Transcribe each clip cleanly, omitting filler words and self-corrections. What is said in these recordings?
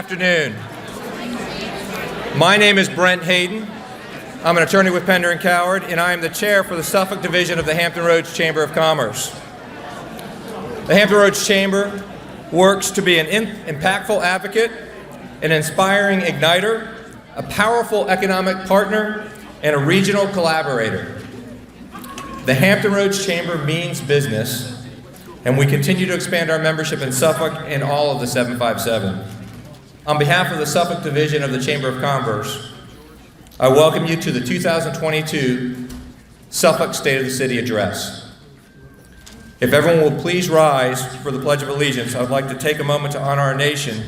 afternoon. My name is Brent Hayden. I'm an attorney with Pender & Coward, and I am the chair for the Suffolk Division of the Hampton Roads Chamber of Commerce. The Hampton Roads Chamber works to be an impactful advocate, an inspiring igniter, a powerful economic partner, and a regional collaborator. The Hampton Roads Chamber means business, and we continue to expand our membership in Suffolk and all of the 757. On behalf of the Suffolk Division of the Chamber of Commerce, I welcome you to the 2022 Suffolk State of the City Address. If everyone will please rise for the Pledge of Allegiance, I would like to take a moment to honor our nation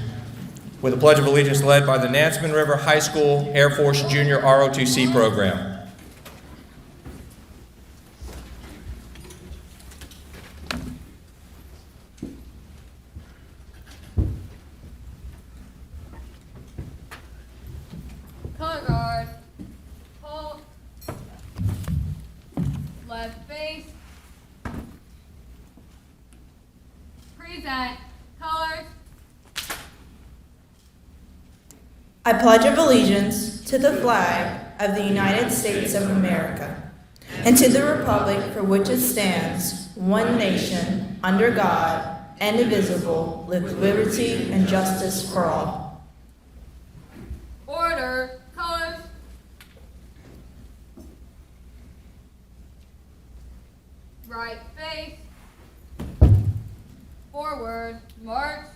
with a Pledge of Allegiance led by the Nansemond River High School Air Force Junior ROTC program. Color guard, hold, left face, present, colors. I pledge of allegiance to the flag of the United States of America and to the republic for which it stands, one nation, under God, indivisible, with liberty and justice for all. Order, colors. Right face, forward, march.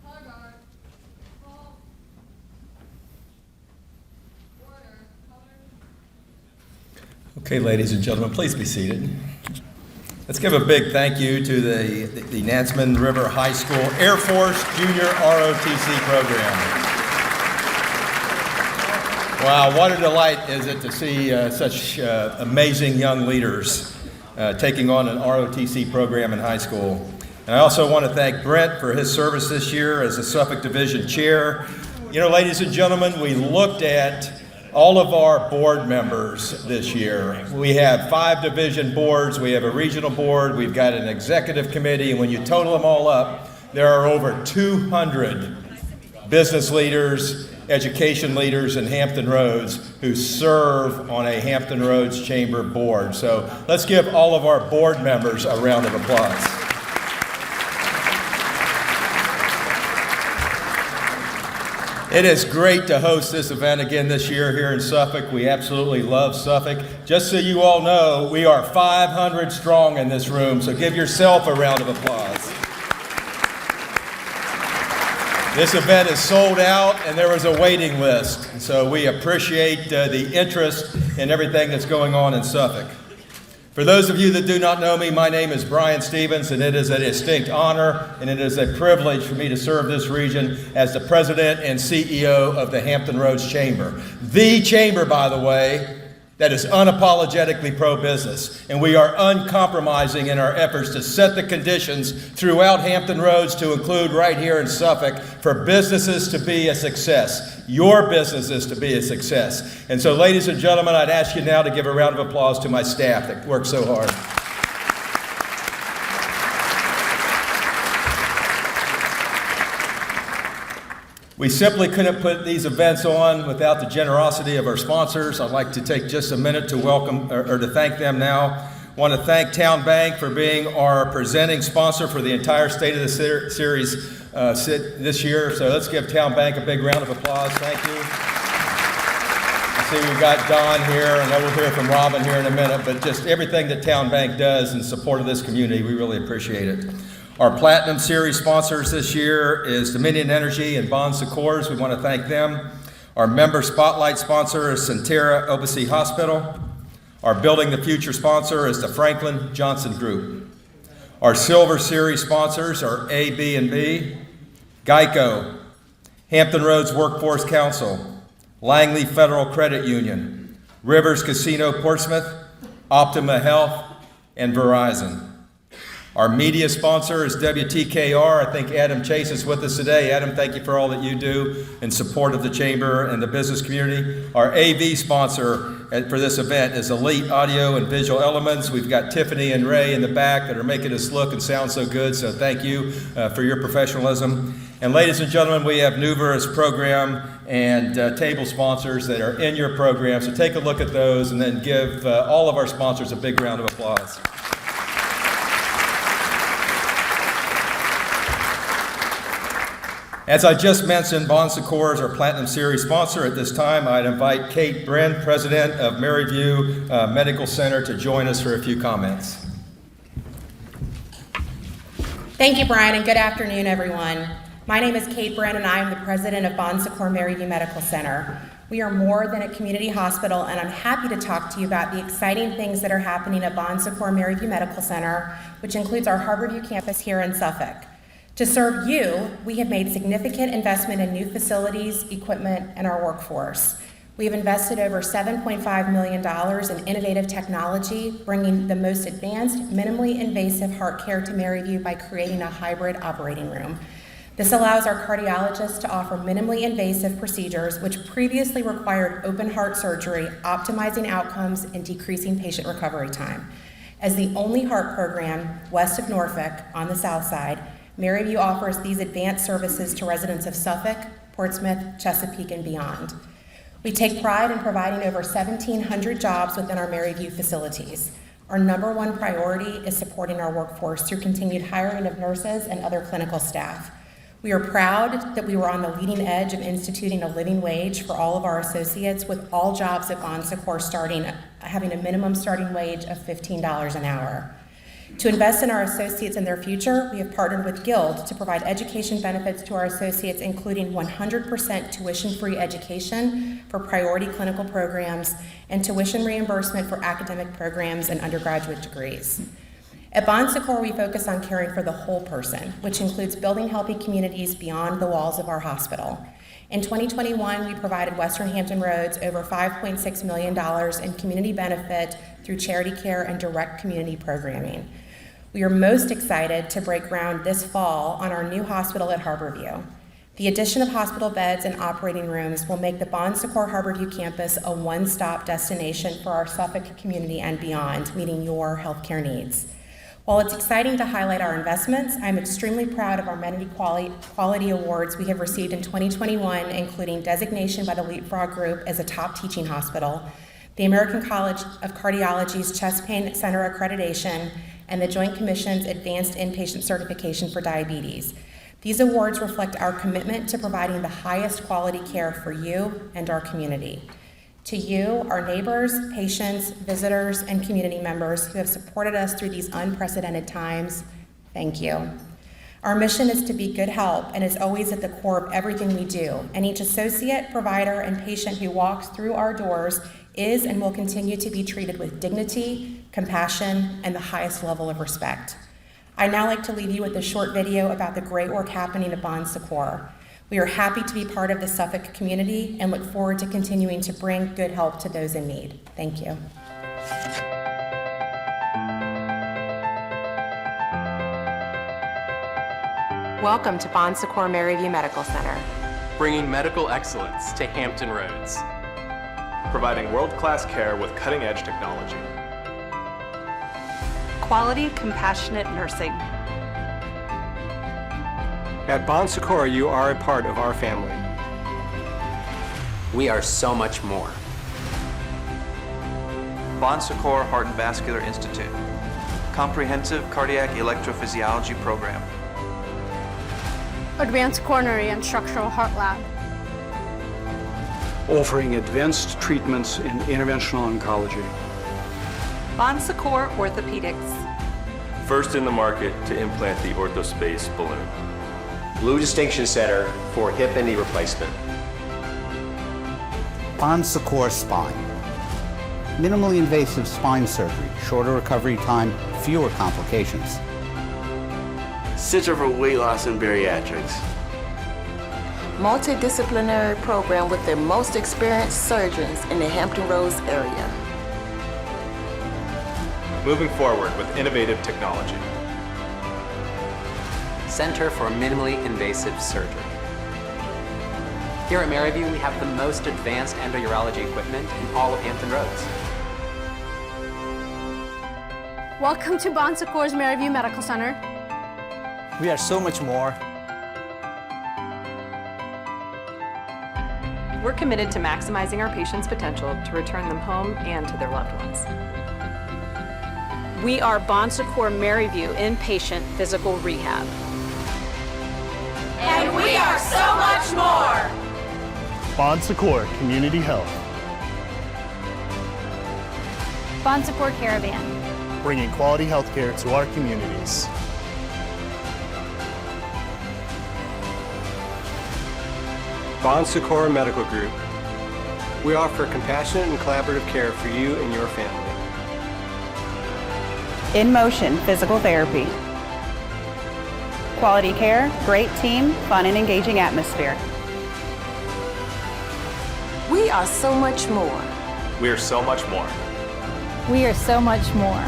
Color guard, hold, order, colors. Okay, ladies and gentlemen, please be seated. Let's give a big thank you to the Nansemond River High School Air Force Junior ROTC program. Wow, what a delight is it to see such amazing young leaders taking on an ROTC program in high school. And I also want to thank Brent for his service this year as the Suffolk Division Chair. You know, ladies and gentlemen, we looked at all of our board members this year. We have 5 division boards, we have a regional board, we've got an executive committee, and when you total them all up, there are over 200 business leaders, education leaders in Hampton Roads who serve on a Hampton Roads Chamber board. So let's give all of our board members a round of applause. It is great to host this event again this year here in Suffolk. We absolutely love Suffolk. Just so you all know, we are 500 strong in this room, so give yourself a round of applause. This event is sold out, and there was a waiting list, so we appreciate the interest in everything that's going on in Suffolk. For those of you that do not know me, my name is Brian Stevens, and it is a distinct honor and it is a privilege for me to serve this region as the president and CEO of the Hampton Roads Chamber. The chamber, by the way, that is unapologetically pro-business, and we are uncompromising in our efforts to set the conditions throughout Hampton Roads, to include right here in Suffolk, for businesses to be a success, your businesses to be a success. And so, ladies and gentlemen, I'd ask you now to give a round of applause to my staff that worked so hard. We simply couldn't put these events on without the generosity of our sponsors. I'd like to take just a minute to welcome or to thank them now. I want to thank Town Bank for being our presenting sponsor for the entire State of the Series this year. So let's give Town Bank a big round of applause. Thank you. I see we've got Don here, and then we'll hear from Robin here in a minute, but just everything that Town Bank does in support of this community, we really appreciate it. Our Platinum Series sponsors this year is Dominion Energy and Bon Secours. We want to thank them. Our Member Spotlight sponsor is Centera OBC Hospital. Our Building the Future sponsor is the Franklin Johnson Group. Our Silver Series sponsors are AB&B, Geico, Hampton Roads Workforce Council, Langley Federal Credit Union, Rivers Casino Portsmouth, Optima Health, and Verizon. Our media sponsor is WTKR. I think Adam Chase is with us today. Adam, thank you for all that you do in support of the Chamber and the business community. Our AV sponsor for this event is Elite Audio and Visual Elements. We've got Tiffany and Ray in the back that are making us look and sound so good, so thank you for your professionalism. And ladies and gentlemen, we have Nuva's program and table sponsors that are in your program, so take a look at those and then give all of our sponsors a big round of applause. As I just mentioned, Bon Secours is our Platinum Series sponsor. At this time, I'd invite Kate Brin, President of Maryview Medical Center, to join us for a few comments. Thank you, Brian, and good afternoon, everyone. My name is Kate Brin, and I am the President of Bon Secours Maryview Medical Center. We are more than a community hospital, and I'm happy to talk to you about the exciting things that are happening at Bon Secours Maryview Medical Center, which includes our Harborview campus here in Suffolk. To serve you, we have made significant investment in new facilities, equipment, and our workforce. We have invested over $7.5 million in innovative technology, bringing the most advanced, minimally invasive heart care to Maryview by creating a hybrid operating room. This allows our cardiologists to offer minimally invasive procedures, which previously required open heart surgery, optimizing outcomes and decreasing patient recovery time. As the only heart program west of Norfolk on the south side, Maryview offers these advanced services to residents of Suffolk, Portsmouth, Chesapeake, and beyond. We take pride in providing over 1,700 jobs within our Maryview facilities. Our number one priority is supporting our workforce through continued hiring of nurses and other clinical staff. We are proud that we were on the leading edge of instituting a living wage for all of our associates, with all jobs at Bon Secours having a minimum starting wage of $15 an hour. To invest in our associates and their future, we have partnered with Guild to provide education benefits to our associates, including 100% tuition-free education for priority clinical programs and tuition reimbursement for academic programs and undergraduate degrees. At Bon Secours, we focus on caring for the whole person, which includes building healthy communities beyond the walls of our hospital. In 2021, we provided Western Hampton Roads over $5.6 million in community benefit through charity care and direct community programming. We are most excited to break ground this fall on our new hospital at Harborview. The addition of hospital beds and operating rooms will make the Bon Secours Harborview campus a one-stop destination for our Suffolk community and beyond, meeting your healthcare needs. While it's exciting to highlight our investments, I'm extremely proud of our amenity quality awards we have received in 2021, including designation by the Leapfrog Group as a top teaching hospital, the American College of Cardiology's Chest Pain Center accreditation, and the Joint Commission's Advanced Inpatient Certification for Diabetes. These awards reflect our commitment to providing the highest quality care for you and our community. To you, our neighbors, patients, visitors, and community members who have supported us through these unprecedented times, thank you. Our mission is to be good help and is always at the core of everything we do, and each associate, provider, and patient who walks through our doors is and will continue to be treated with dignity, compassion, and the highest level of respect. I'd now like to leave you with a short video about the great work happening at Bon Secours. We are happy to be part of the Suffolk community and look forward to continuing to bring good help to those in need. Thank you. Welcome to Bon Secours Maryview Medical Center. Bringing medical excellence to Hampton Roads. Providing world-class care with cutting-edge technology. Quality, compassionate nursing. At Bon Secours, you are a part of our family. We are so much more. Bon Secours Heart and Vascular Institute. Comprehensive cardiac electrophysiology program. Advanced coronary and structural heart lab. Offering advanced treatments in interventional oncology. Bon Secours Orthopedics. First in the market to implant the OrthoSpace balloon. Blue Distinction Center for hip and knee replacement. Bon Secours Spine. Minimally invasive spine surgery, shorter recovery time, fewer complications. Center for Weight Loss and Bariatrics. multidisciplinary program with the most experienced surgeons in the Hampton Roads area. Moving forward with innovative technology. Center for Minimally Invasive Surgery. Here at Maryview, we have the most advanced endourology equipment in all of Hampton Roads. Welcome to Bon Secours Maryview Medical Center. We are so much more. We're committed to maximizing our patients' potential to return them home and to their loved ones. We are Bon Secours Maryview Inpatient Physical Rehab. And we are so much more! Bon Secours Community Health. Bon Secours Caravan. Bringing quality health care to our communities. Bon Secours Medical Group. We offer compassionate and collaborative care for you and your family. In Motion Physical Therapy. Quality care, great team, fun and engaging atmosphere. We are so much more. We are so much more. We are so much more.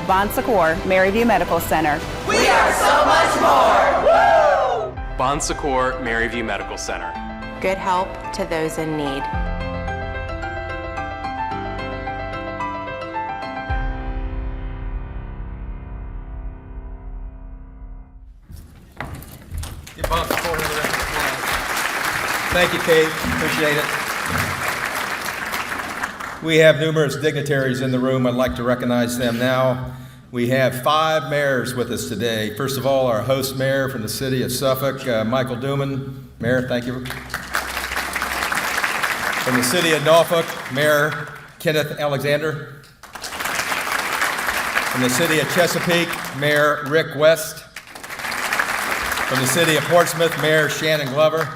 Bon Secours Maryview Medical Center. We are so much more! Woo! Bon Secours Maryview Medical Center. Good help to those in need. Give Bon Secours another round of applause. Thank you, Kate. Appreciate it. We have numerous dignitaries in the room. I'd like to recognize them now. We have 5 mayors with us today. First of all, our host mayor from the City of Suffolk, Michael Dooman. Mayor, thank you. From the City of Norfolk, Mayor Kenneth Alexander. From the City of Chesapeake, Mayor Rick West. From the City of Portsmouth, Mayor Shannon Glover.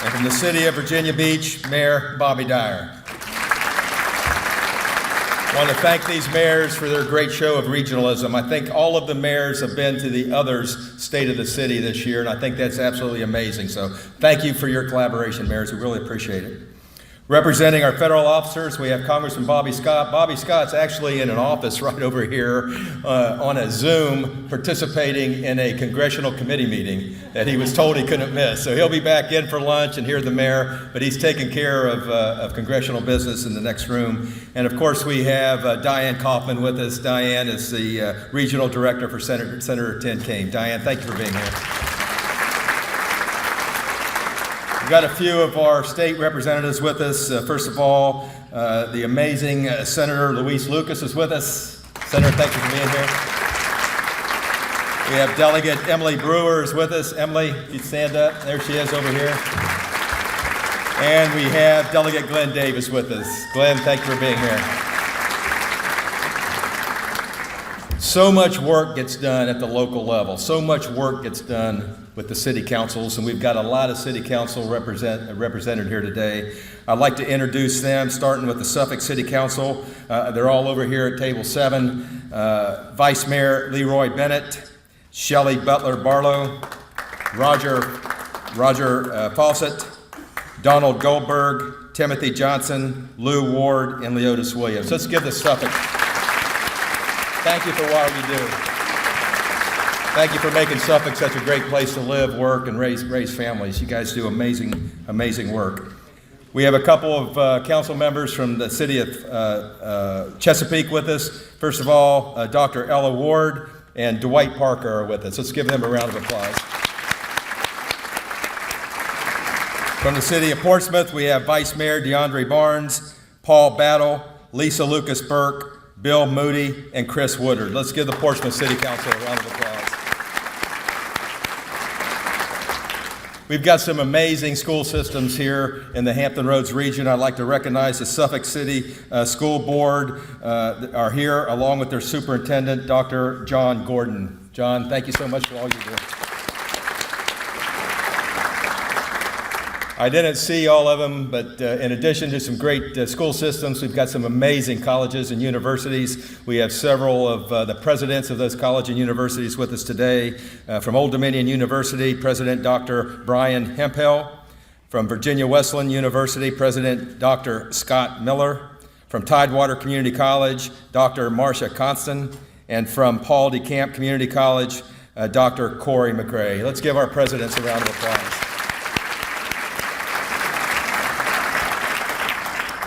And from the City of Virginia Beach, Mayor Bobby Dyer. I want to thank these mayors for their great show of regionalism. I think all of the mayors have been to the others' State of the City this year, and I think that's absolutely amazing. So thank you for your collaboration, mayors. We really appreciate it. Representing our federal officers, we have Congressman Bobby Scott. Bobby Scott's actually in an office right over here on a Zoom participating in a congressional committee meeting that he was told he couldn't miss. So he'll be back in for lunch and hear the mayor, but he's taking care of congressional business in the next room. And of course, we have Diane Kaufman with us. Diane is the regional director for Senator Tim Kaine. Diane, thank you for being here. We've got a few of our state representatives with us. First of all, the amazing Senator Luis Lucas is with us. Senator, thank you for being here. We have Delegate Emily Brewer is with us. Emily, you stand up. There she is over here. And we have Delegate Glenn Davis with us. Glenn, thank you for being here. So much work gets done at the local level. So much work gets done with the city councils, and we've got a lot of city council represented here today. I'd like to introduce them, starting with the Suffolk City Council. They're all over here at table 7. Vice Mayor Leroy Bennett, Shelley Butler Barlow, Roger Fawcett, Donald Goldberg, Timothy Johnson, Lou Ward, and Leotis Williams. Let's give the Suffolk. Thank you for what you do. Thank you for making Suffolk such a great place to live, work, and raise families. You guys do amazing work. We have a couple of council members from the City of Chesapeake with us. First of all, Dr. Ella Ward and Dwight Parker are with us. Let's give them a round of applause. From the City of Portsmouth, we have Vice Mayor DeAndre Barnes, Paul Battle, Lisa Lucas Burke, Bill Moody, and Chris Woodard. Let's give the Portsmouth City Council a round of applause. We've got some amazing school systems here in the Hampton Roads region. I'd like to recognize the Suffolk City School Board are here, along with their superintendent, Dr. John Gordon. John, thank you so much for all you do. I didn't see all of them, but in addition to some great school systems, we've got some amazing colleges and universities. We have several of the presidents of those colleges and universities with us today. From Old Dominion University, President Dr. Brian Hemphill. From Virginia Wesleyan University, President Dr. Scott Miller. From Tidewater Community College, Dr. Marcia Constant. And from Paul DeCamp Community College, Dr. Corey McRae. Let's give our presidents a round of applause.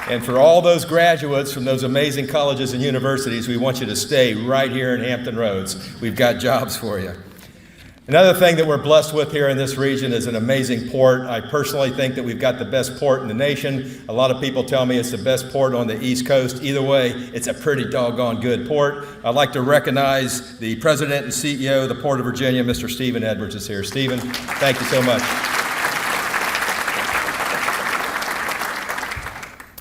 And for all those graduates from those amazing colleges and universities, we want you to stay right here in Hampton Roads. We've got jobs for you. Another thing that we're blessed with here in this region is an amazing port. I personally think that we've got the best port in the nation. A lot of people tell me it's the best port on the East Coast. Either way, it's a pretty doggone good port. I'd like to recognize the President and CEO of the Port of Virginia, Mr. Stephen Edwards is here. Stephen, thank you so much.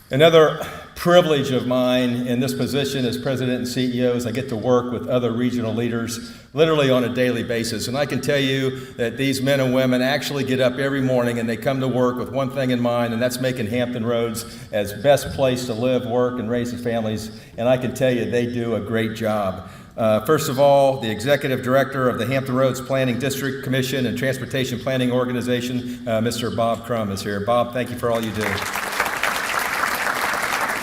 Another privilege of mine in this position as President and CEO is I get to work with other regional leaders literally on a daily basis. And I can tell you that these men and women actually get up every morning and they come to work with one thing in mind, and that's making Hampton Roads as best place to live, work, and raise their families. And I can tell you they do a great job. First of all, the Executive Director of the Hampton Roads Planning District Commission and Transportation Planning Organization, Mr. Bob Crum is here. Bob, thank you for all you do.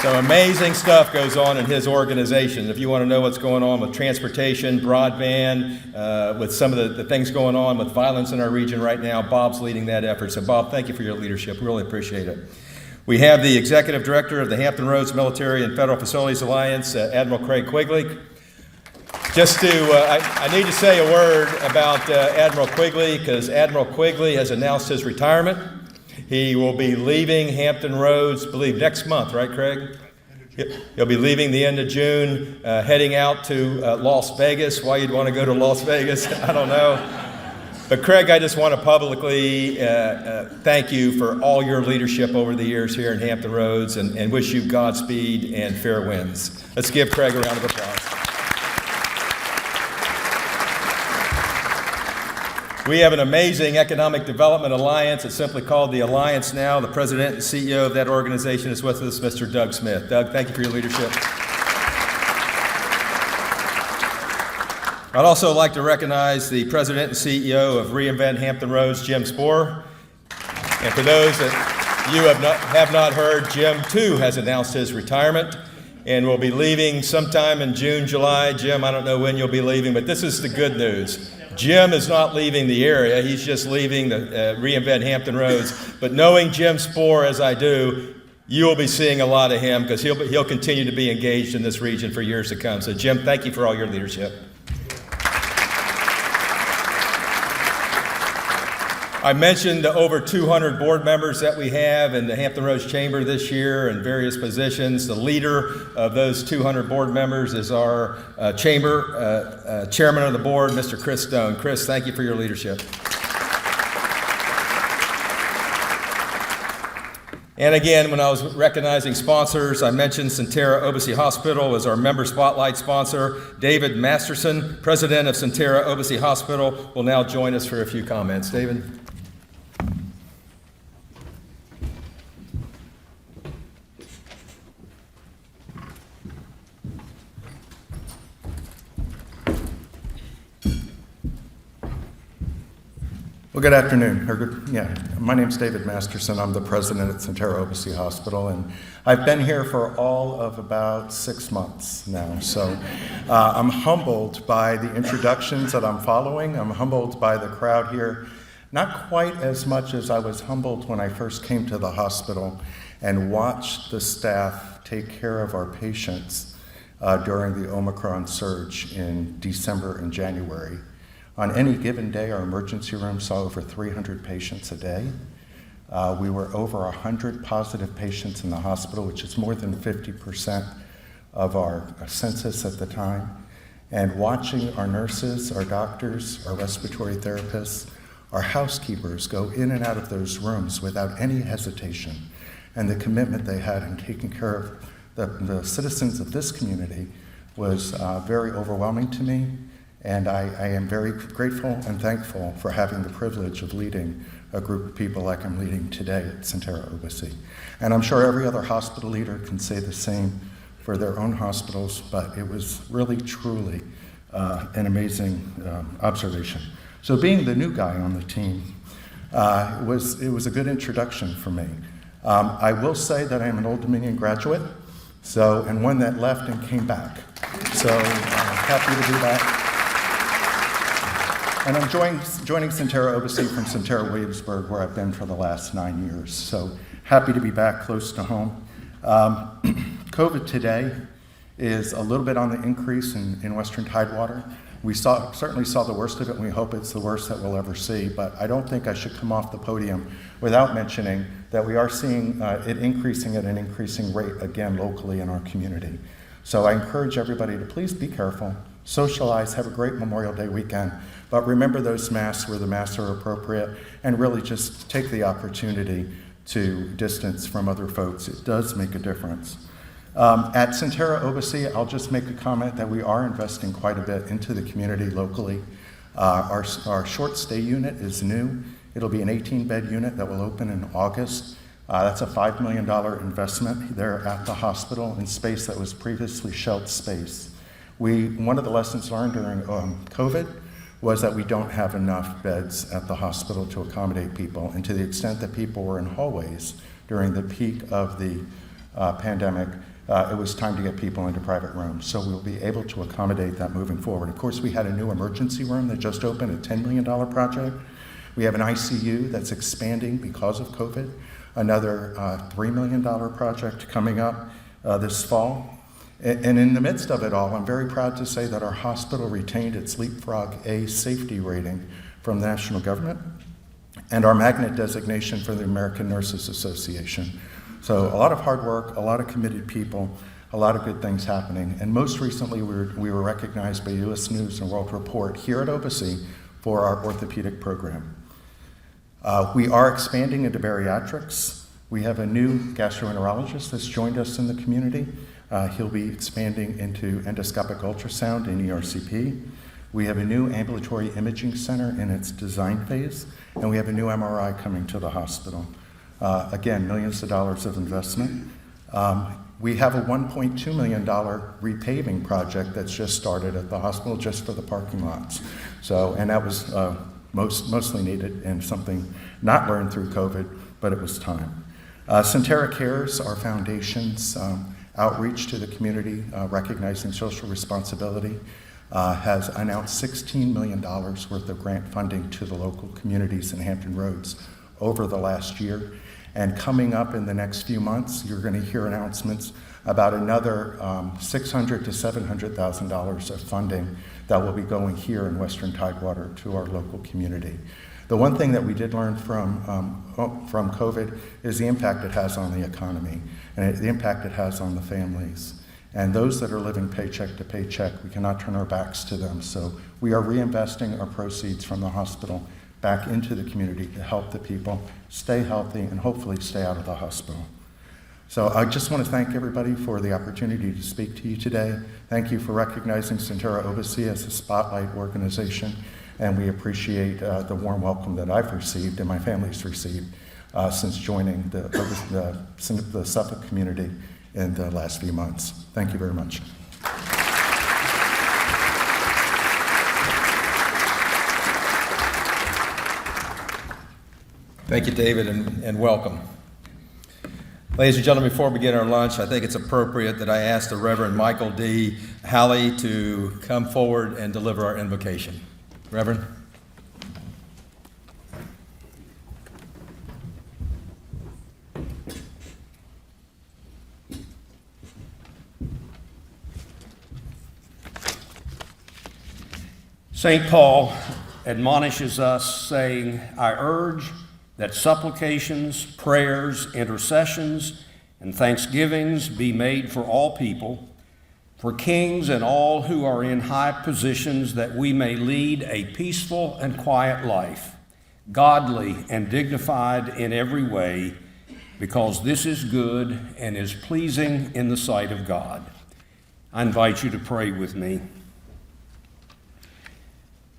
So amazing stuff goes on in his organization. If you want to know what's going on with transportation, broadband, with some of the things going on with violence in our region right now, Bob's leading that effort. So Bob, thank you for your leadership. We really appreciate it. We have the Executive Director of the Hampton Roads Military and Federal Facilities Alliance, Admiral Craig Quigley. Just to, I need to say a word about Admiral Quigley, because Admiral Quigley has announced his retirement. He will be leaving Hampton Roads, I believe, next month, right, Craig? He'll be leaving the end of June, heading out to Las Vegas. Why you'd want to go to Las Vegas, I don't know. But Craig, I just want to publicly thank you for all your leadership over the years here in Hampton Roads and wish you Godspeed and fair winds. Let's give Craig a round of applause. We have an amazing economic development alliance. It's simply called the Alliance now. The president and CEO of that organization is with us, Mr. Doug Smith. Doug, thank you for your leadership. I'd also like to recognize the president and CEO of Reinvent Hampton Roads, Jim Spohr. And for those that you have not heard, Jim too has announced his retirement and will be leaving sometime in June, July. Jim, I don't know when you'll be leaving, but this is the good news. Jim is not leaving the area, he's just leaving the Reinvent Hampton Roads. But knowing Jim Spohr as I do, you will be seeing a lot of him because he'll continue to be engaged in this region for years to come. So Jim, thank you for all your leadership. I mentioned the over 200 board members that we have in the Hampton Roads Chamber this year in various positions. The leader of those 200 board members is our chamber chairman of the board, Mr. Chris Stone. Chris, thank you for your leadership. And again, when I was recognizing sponsors, I mentioned Sentara Obici Hospital as our member spotlight sponsor. David Masterson, president of Sentara Obici Hospital, will now join us for a few comments. David? Well, good afternoon. My name's David Masterson. I'm the president at Sentara Obici Hospital, and I've been here for all of about 6 months now. So I'm humbled by the introductions that I'm following. I'm humbled by the crowd here, not quite as much as I was humbled when I first came to the hospital and watched the staff take care of our patients during the Omicron surge in December and January. On any given day, our emergency room saw over 300 patients a day. We were over 100 positive patients in the hospital, which is more than 50% of our census at the time. And watching our nurses, our doctors, our respiratory therapists, our housekeepers go in and out of those rooms without any hesitation, and the commitment they had in taking care of the citizens of this community was very overwhelming to me. And I am very grateful and thankful for having the privilege of leading a group of people like I'm leading today at Sentara OBC. And I'm sure every other hospital leader can say the same for their own hospitals, but it was really, truly an amazing observation. So being the new guy on the team, it was a good introduction for me. I will say that I am an Old Dominion graduate, and one that left and came back. So happy to be back. And I'm joining Sentara OBC from Sentara Williamsburg, where I've been for the last 9 years. So happy to be back close to home. COVID today is a little bit on the increase in Western Tidewater. We certainly saw the worst of it, and we hope it's the worst that we'll ever see. But I don't think I should come off the podium without mentioning that we are seeing it increasing at an increasing rate again locally in our community. So I encourage everybody to please be careful, socialize, have a great Memorial Day weekend, but remember those masks where the masks are appropriate, and really just take the opportunity to distance from other folks. It does make a difference. At Sentara OBC, I'll just make a comment that we are investing quite a bit into the community locally. Our short stay unit is new. It'll be an 18-bed unit that will open in August. That's a $5 million investment there at the hospital in space that was previously shelved space. One of the lessons learned during COVID was that we don't have enough beds at the hospital to accommodate people, and to the extent that people were in hallways during the peak of the pandemic, it was time to get people into private rooms. So we'll be able to accommodate that moving forward. Of course, we had a new emergency room that just opened, a $10 million project. We have an ICU that's expanding because of COVID, another $3 million project coming up this fall. And in the midst of it all, I'm very proud to say that our hospital retained its Leapfrog A safety rating from the national government and our magnet designation from the American Nurses Association. So a lot of hard work, a lot of committed people, a lot of good things happening. And most recently, we were recognized by U.S. News and World Report here at OBC for our orthopedic program. We are expanding into bariatrics. We have a new gastroenterologist that's joined us in the community. He'll be expanding into endoscopic ultrasound and ERCP. We have a new ambulatory imaging center in its design phase, and we have a new MRI coming to the hospital. Again, millions of dollars of investment. We have a $1.2 million repaving project that's just started at the hospital just for the parking lots. And that was mostly needed and something not learned through COVID, but it was time. Sentara Cares, our foundation's outreach to the community, recognizing social responsibility, has announced $16 million worth of grant funding to the local communities in Hampton Roads over the last year. And coming up in the next few months, you're going to hear announcements about another $600,000 to $700,000 of funding that will be going here in Western Tidewater to our local community. The one thing that we did learn from COVID is the impact it has on the economy and the impact it has on the families. And those that are living paycheck to paycheck, we cannot turn our backs to them. So we are reinvesting our proceeds from the hospital back into the community to help the people stay healthy and hopefully stay out of the hospital. So I just want to thank everybody for the opportunity to speak to you today. Thank you for recognizing Sentara OBC as a spotlight organization, and we appreciate the warm welcome that I've received and my family's received since joining the Suffolk community in the last few months. Thank you very much. Thank you, David, and welcome. Ladies and gentlemen, before we begin our lunch, I think it's appropriate that I ask the Reverend Michael D. Halley to come forward and deliver our invocation. Reverend. St. Paul admonishes us, saying, I urge that supplications, prayers, intercessions, and thanksgivings be made for all people, for kings and all who are in high positions, that we may lead a peaceful and quiet life, godly and dignified in every way, because this is good and is pleasing in the sight of God. I invite you to pray with me.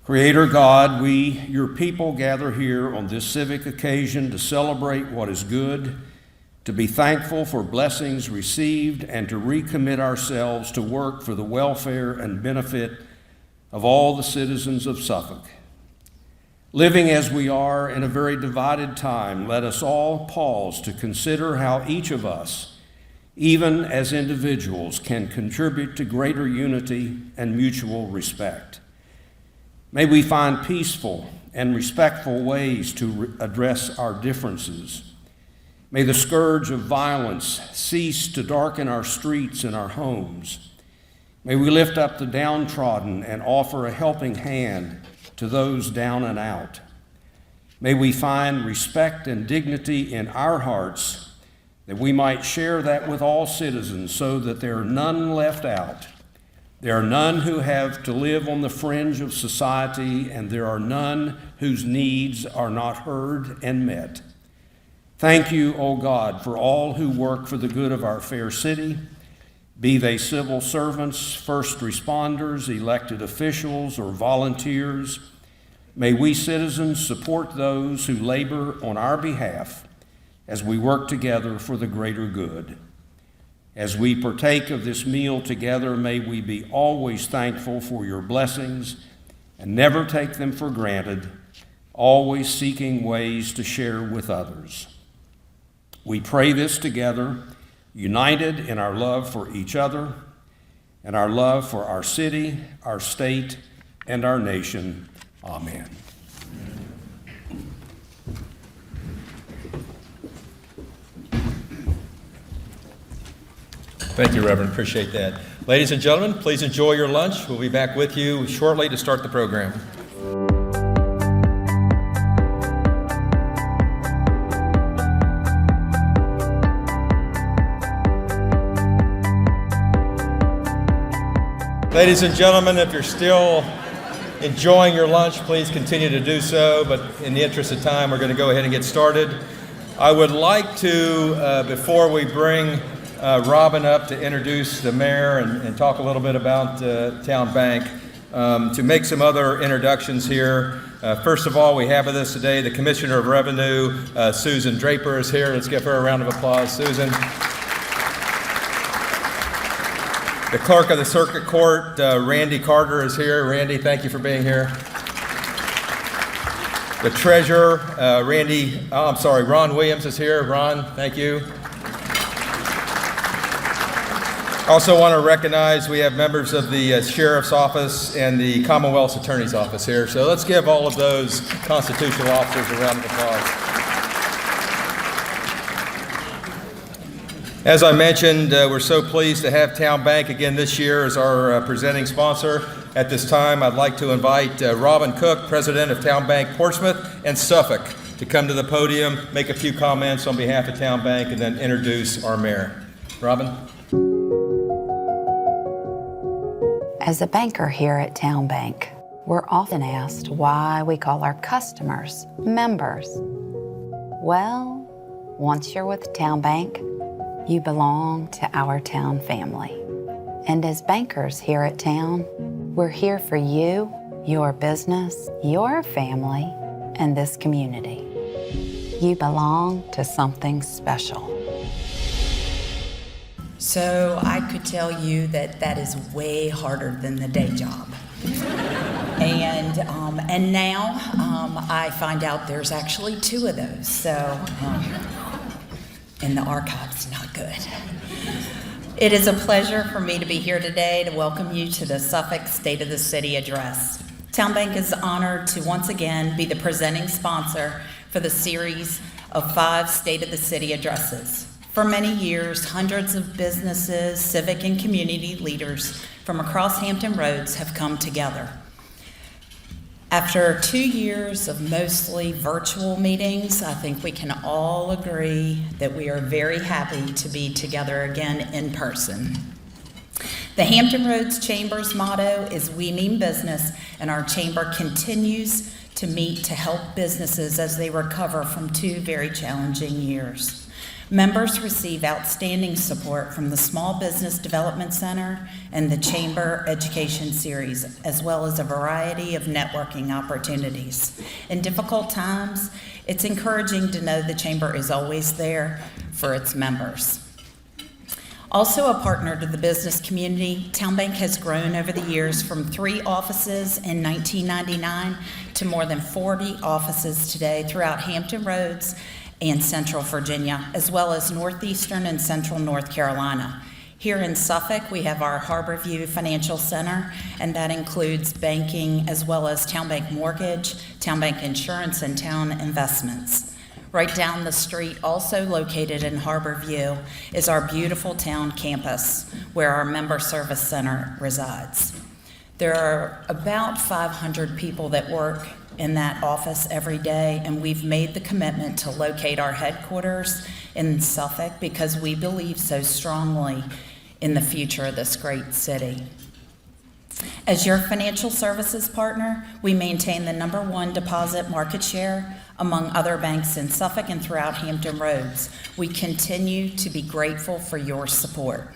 Creator God, we, your people, gather here on this civic occasion to celebrate what is good, to be thankful for blessings received, and to recommit ourselves to work for the welfare and benefit of all the citizens of Suffolk. Living as we are in a very divided time, let us all pause to consider how each of us, even as individuals, can contribute to greater unity and mutual respect. May we find peaceful and respectful ways to address our differences. May the scourge of violence cease to darken our streets and our homes. May we lift up the downtrodden and offer a helping hand to those down and out. May we find respect and dignity in our hearts, that we might share that with all citizens, so that there are none left out. There are none who have to live on the fringe of society, and there are none whose needs are not heard and met. Thank you, O God, for all who work for the good of our fair city, be they civil servants, first responders, elected officials, or volunteers. May we citizens support those who labor on our behalf as we work together for the greater good. As we partake of this meal together, may we be always thankful for your blessings and never take them for granted, always seeking ways to share with others. We pray this together, united in our love for each other and our love for our city, our state, and our nation. Amen. Thank you, Reverend. Appreciate that. Ladies and gentlemen, please enjoy your lunch. We'll be back with you shortly to start the program. Ladies and gentlemen, if you're still enjoying your lunch, please continue to do so. But in the interest of time, we're going to go ahead and get started. I would like to, before we bring Robin up to introduce the mayor and talk a little bit about Town Bank, to make some other introductions here. First of all, we have with us today the Commissioner of Revenue, Susan Draper is here. Let's give her a round of applause. Susan. The Clerk of the Circuit Court, Randy Carter, is here. Randy, thank you for being here. The Treasurer, Ron Williams is here. Ron, thank you. Also want to recognize we have members of the Sheriff's Office and the Commonwealth's Attorney's Office here. So let's give all of those constitutional officers a round of applause. As I mentioned, we're so pleased to have Town Bank again this year as our presenting sponsor. At this time, I'd like to invite Robin Cook, President of Town Bank Portsmouth and Suffolk, to come to the podium, make a few comments on behalf of Town Bank, and then introduce our mayor. Robin? As a banker here at Town Bank, we're often asked why we call our customers members. Well, once you're with Town Bank, you belong to our town family. And as bankers here at Town, we're here for you, your business, your family, and this community. You belong to something special. So I could tell you that is way harder than the day job. And now I find out there's actually two of those. So, and the archive's not good. It is a pleasure for me to be here today to welcome you to the Suffolk State of the City Address. Town Bank is honored to once again be the presenting sponsor for the series of 5 State of the City addresses. For many years, hundreds of businesses, civic and community leaders from across Hampton Roads have come together. After 2 years of mostly virtual meetings, I think we can all agree that we are very happy to be together again in person. The Hampton Roads Chamber's motto is "We Mean Business," and our chamber continues to meet to help businesses as they recover from 2 very challenging years. Members receive outstanding support from the Small Business Development Center and the Chamber Education Series, as well as a variety of networking opportunities. In difficult times, it's encouraging to know the Chamber is always there for its members. Also a partner to the business community, Town Bank has grown over the years from 3 offices in 1999 to more than 40 offices today throughout Hampton Roads and Central Virginia, as well as Northeastern and Central North Carolina. Here in Suffolk, we have our Harborview Financial Center, and that includes banking as well as Town Bank Mortgage, Town Bank Insurance, and Town Investments. Right down the street, also located in Harborview, is our beautiful town campus, where our Member Service Center resides. There are about 500 people that work in that office every day, and we've made the commitment to locate our headquarters in Suffolk because we believe so strongly in the future of this great city. As your financial services partner, we maintain the #1 deposit market share among other banks in Suffolk and throughout Hampton Roads. We continue to be grateful for your support.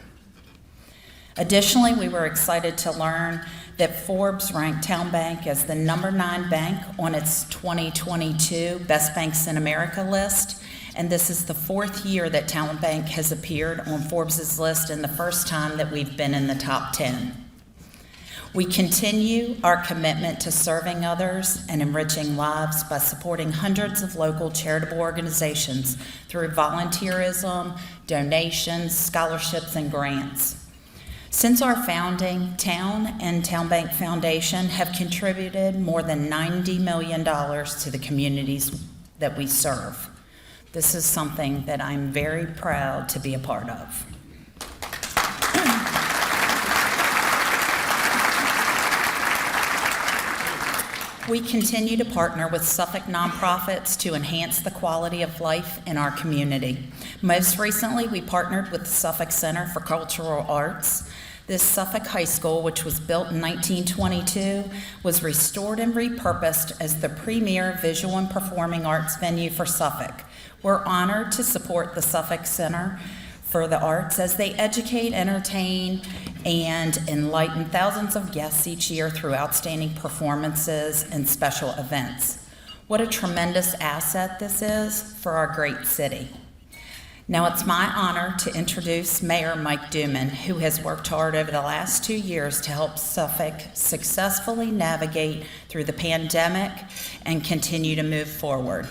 Additionally, we were excited to learn that Forbes ranked Town Bank as the #9 bank on its 2022 Best Banks in America list, and this is the 4th year that Town Bank has appeared on Forbes' list and the first time that we've been in the top 10. We continue our commitment to serving others and enriching lives by supporting hundreds of local charitable organizations through volunteerism, donations, scholarships, and grants. Since our founding, Town and Town Bank Foundation have contributed more than $90 million to the communities that we serve. This is something that I'm very proud to be a part of. We continue to partner with Suffolk nonprofits to enhance the quality of life in our community. Most recently, we partnered with the Suffolk Center for Cultural Arts. This Suffolk High School, which was built in 1922, was restored and repurposed as the premier visual and performing arts venue for Suffolk. We're honored to support the Suffolk Center for the Arts as they educate, entertain, and enlighten thousands of guests each year through outstanding performances and special events. What a tremendous asset this is for our great city. Now it's my honor to introduce Mayor Mike Duman, who has worked hard over the last 2 years to help Suffolk successfully navigate through the pandemic and continue to move forward.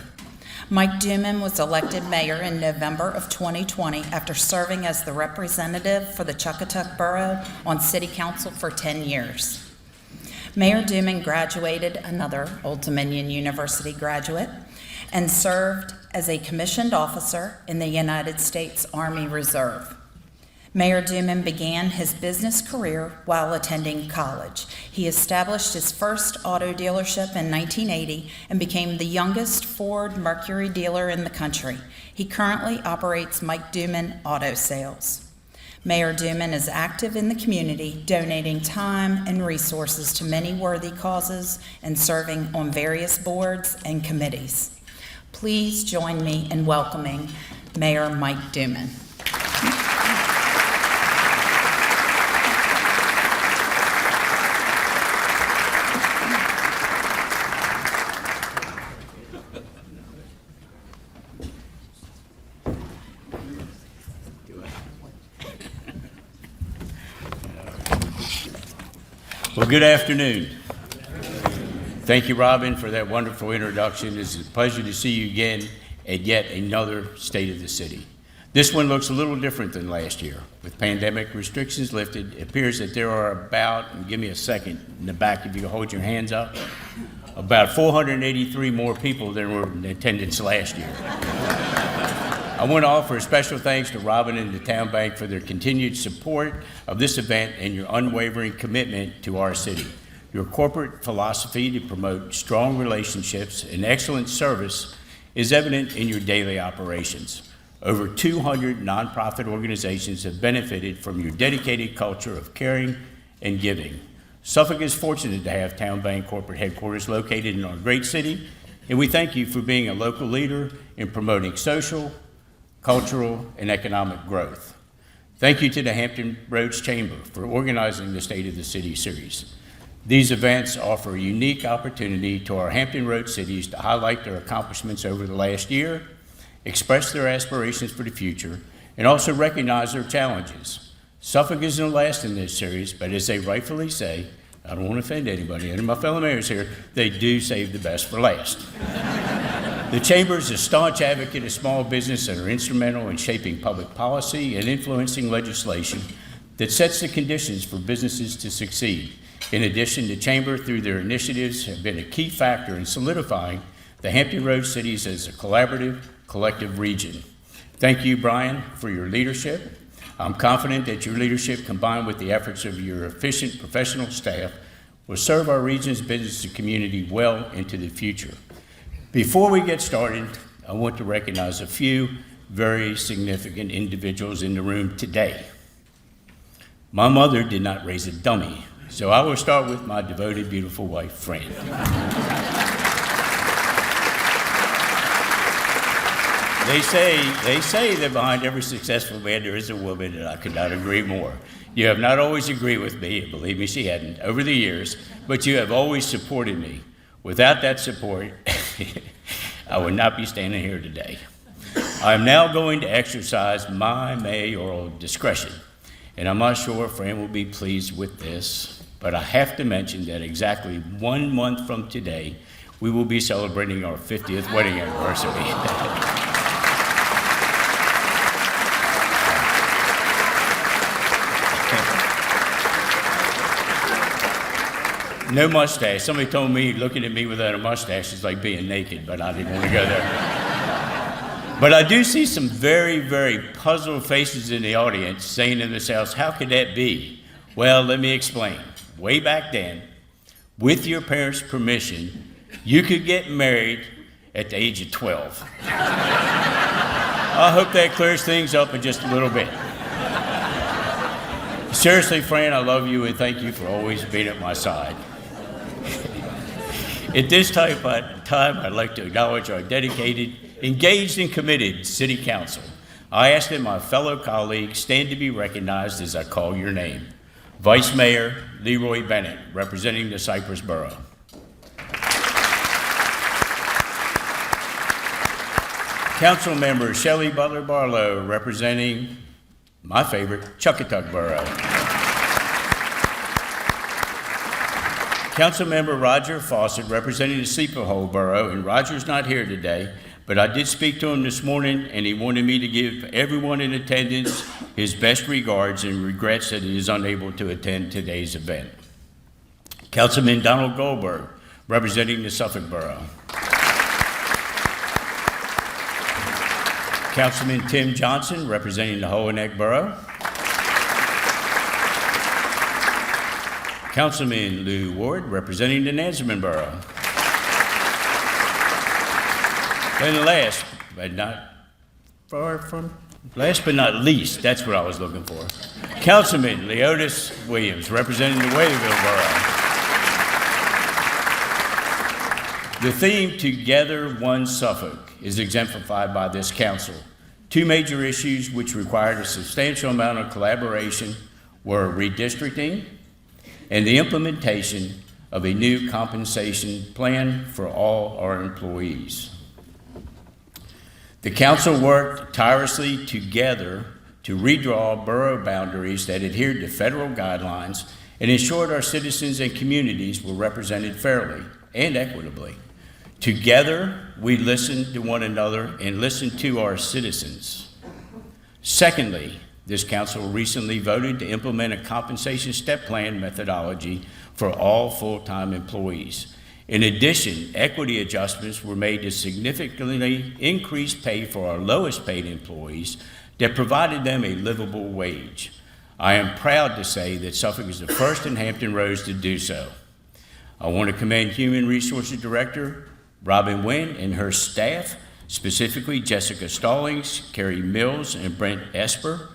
Mike Duman was elected mayor in November of 2020 after serving as the representative for the Chuckatuck Borough on City Council for 10 years. Mayor Duman graduated, another Old Dominion University graduate, and served as a commissioned officer in the United States Army Reserve. Mayor Duman began his business career while attending college. He established his first auto dealership in 1980 and became the youngest Ford Mercury dealer in the country. He currently operates Mike Duman Auto Sales. Mayor Duman is active in the community, donating time and resources to many worthy causes and serving on various boards and committees. Please join me in welcoming Mayor Mike Duman. Well, good afternoon. Thank you, Robin, for that wonderful introduction. It's a pleasure to see you again at yet another State of the City. This one looks a little different than last year. With pandemic restrictions lifted, it appears that there are about, and give me a second in the back if you can hold your hands up, about 483 more people than were in attendance last year. I want to offer a special thanks to Robin and the Town Bank for their continued support of this event and your unwavering commitment to our city. Your corporate philosophy to promote strong relationships and excellent service is evident in your daily operations. Over 200 nonprofit organizations have benefited from your dedicated culture of caring and giving. Suffolk is fortunate to have Town Bank corporate headquarters located in our great city, and we thank you for being a local leader in promoting social, cultural, and economic growth. Thank you to the Hampton Roads Chamber for organizing the State of the City series. These events offer a unique opportunity to our Hampton Roads cities to highlight their accomplishments over the last year, express their aspirations for the future, and also recognize their challenges. Suffolk isn't last in this series, but as they rightfully say, I don't want to offend anybody, and my fellow mayors here, they do save the best for last. The Chamber is a staunch advocate of small business that are instrumental in shaping public policy and influencing legislation that sets the conditions for businesses to succeed. In addition, the Chamber, through their initiatives, have been a key factor in solidifying the Hampton Roads cities as a collaborative, collective region. Thank you, Brian, for your leadership. I'm confident that your leadership, combined with the efforts of your efficient professional staff, will serve our region's business and community well into the future. Before we get started, I want to recognize a few very significant individuals in the room today. My mother did not raise a dummy, so I will start with my devoted, beautiful wife, Fran. They say that behind every successful man there is a woman, and I could not agree more. You have not always agreed with me, and believe me, she hadn't, over the years, but you have always supported me. Without that support, I would not be standing here today. I am now going to exercise my mayoral discretion, and I'm not sure Fran will be pleased with this, but I have to mention that exactly 1 month from today, we will be celebrating our 50th wedding anniversary. No mustache. Somebody told me looking at me without a mustache is like being naked, but I didn't want to go there. But I do see some very, very puzzled faces in the audience saying to themselves, how could that be? Well, let me explain. Way back then, with your parents' permission, you could get married at the age of 12. I hope that clears things up in just a little bit. Seriously, Fran, I love you and thank you for always being at my side. At this time, I'd like to acknowledge our dedicated, engaged, and committed City Council. I ask that my fellow colleagues stand to be recognized as I call your name. Vice Mayor Leroy Bennett, representing the Cypress Borough. Council Member Shelley Butler Barlow, representing my favorite, Chuckatuck Borough. Councilmember Roger Fawcett, representing the Sleepy Hole Borough, and Roger's not here today, but I did speak to him this morning, and he wanted me to give everyone in attendance his best regards and regrets that he is unable to attend today's event. Councilman Donald Goldberg, representing the Suffolk Borough. Councilman Tim Johnson, representing the Hohenegg Borough. Councilman Lou Ward, representing the Nansemond Borough. And last but not least, that's what I was looking for, Councilman Leotis Williams, representing the Waverville Borough. The theme, Together One Suffolk, is exemplified by this council. Two major issues which required a substantial amount of collaboration were redistricting and the implementation of a new compensation plan for all our employees. The council worked tirelessly together to redraw borough boundaries that adhered to federal guidelines and ensured our citizens and communities were represented fairly and equitably. Together, we listened to one another and listened to our citizens. Secondly, this council recently voted to implement a compensation step plan methodology for all full-time employees. In addition, equity adjustments were made to significantly increase pay for our lowest paid employees that provided them a livable wage. I am proud to say that Suffolk is the first in Hampton Roads to do so. I want to commend Human Resources Director Robin Wynn and her staff, specifically Jessica Stallings, Carrie Mills, and Brent Esper,